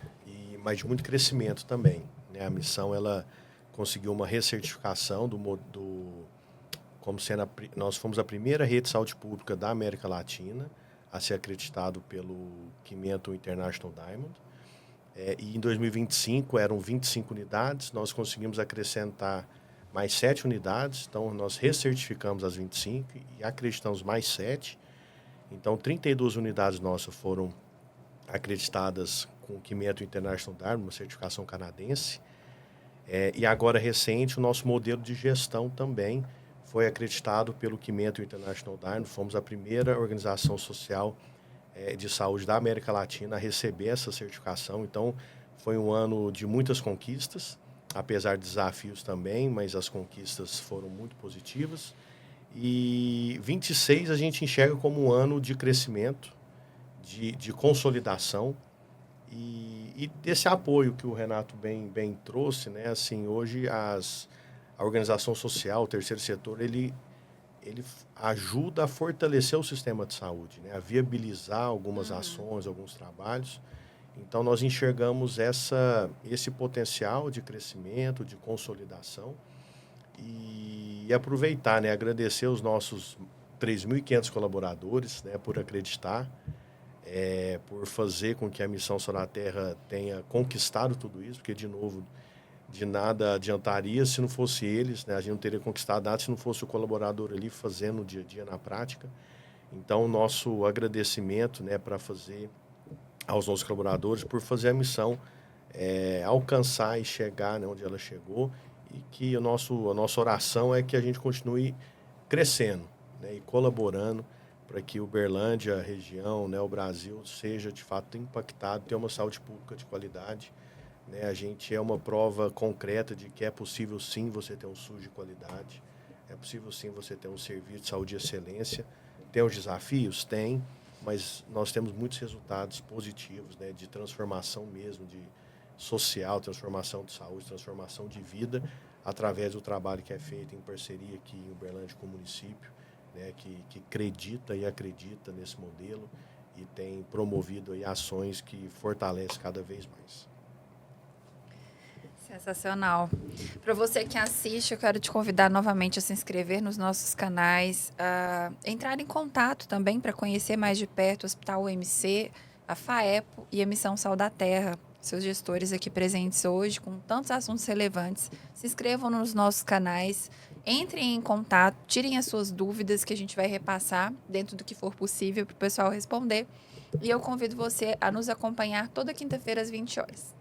mas de muito crescimento também, né? A missão, ela conseguiu uma recertificação como sendo nós fomos a primeira rede de saúde pública da América Latina a ser acreditado pelo Quimeto International Diamond. E em 2025 eram 25 unidades, nós conseguimos acrescentar mais 7 unidades, então nós recertificamos as 25 e acreditamos mais 7. Então, 32 unidades nossas foram acreditadas com o Quimeto International Diamond, uma certificação canadense. E agora, recente, o nosso modelo de gestão também foi acreditado pelo Quimeto International Diamond. Fomos a primeira organização social de saúde da América Latina a receber essa certificação. Então, foi um ano de muitas conquistas, apesar de desafios também, mas as conquistas foram muito positivas. E 26 a gente enxerga como um ano de crescimento, de consolidação e desse apoio que o Renato bem trouxe, né? Assim, hoje a organização social, o terceiro setor, ele ajuda a fortalecer o sistema de saúde, né? A viabilizar algumas ações, alguns trabalhos. Então, nós enxergamos esse potencial de crescimento, de consolidação e aproveitar, né? Agradecer os nossos 3.500 colaboradores, né? Por acreditar, por fazer com que a Missão Sol na Terra tenha conquistado tudo isso, porque, de novo, de nada adiantaria se não fosse eles, né? A gente não teria conquistado nada se não fosse o colaborador ali fazendo o dia a dia na prática. Então, o nosso agradecimento, né, para fazer aos nossos colaboradores por fazer a missão alcançar e chegar, né, onde ela chegou, e que a nossa oração é que a gente continue crescendo, né, e colaborando para que Uberlândia, a região, né, o Brasil, seja de fato impactado, tenha uma saúde pública de qualidade. Né? A gente é uma prova concreta de que é possível sim você ter um SUS de qualidade, é possível sim você ter um serviço de saúde de excelência. Tem os desafios? Tem, mas nós temos muitos resultados positivos, né, de transformação mesmo, de social, transformação de saúde, transformação de vida, através do trabalho que é feito em parceria aqui em Uberlândia com o município, né, que acredita e acredita nesse modelo e tem promovido aí ações que fortalecem cada vez mais. Sensacional. Para você que assiste, eu quero te convidar novamente a se inscrever nos nossos canais, a entrar em contato também para conhecer mais de perto o Hospital UMC, a FAEPO e a Missão Sal da Terra, seus gestores aqui presentes hoje, com tantos assuntos relevantes. Se inscrevam nos nossos canais, entrem em contato, tirem as suas dúvidas que a gente vai repassar dentro do que for possível para o pessoal responder. E eu convido você a nos acompanhar toda quinta-feira às 20 horas.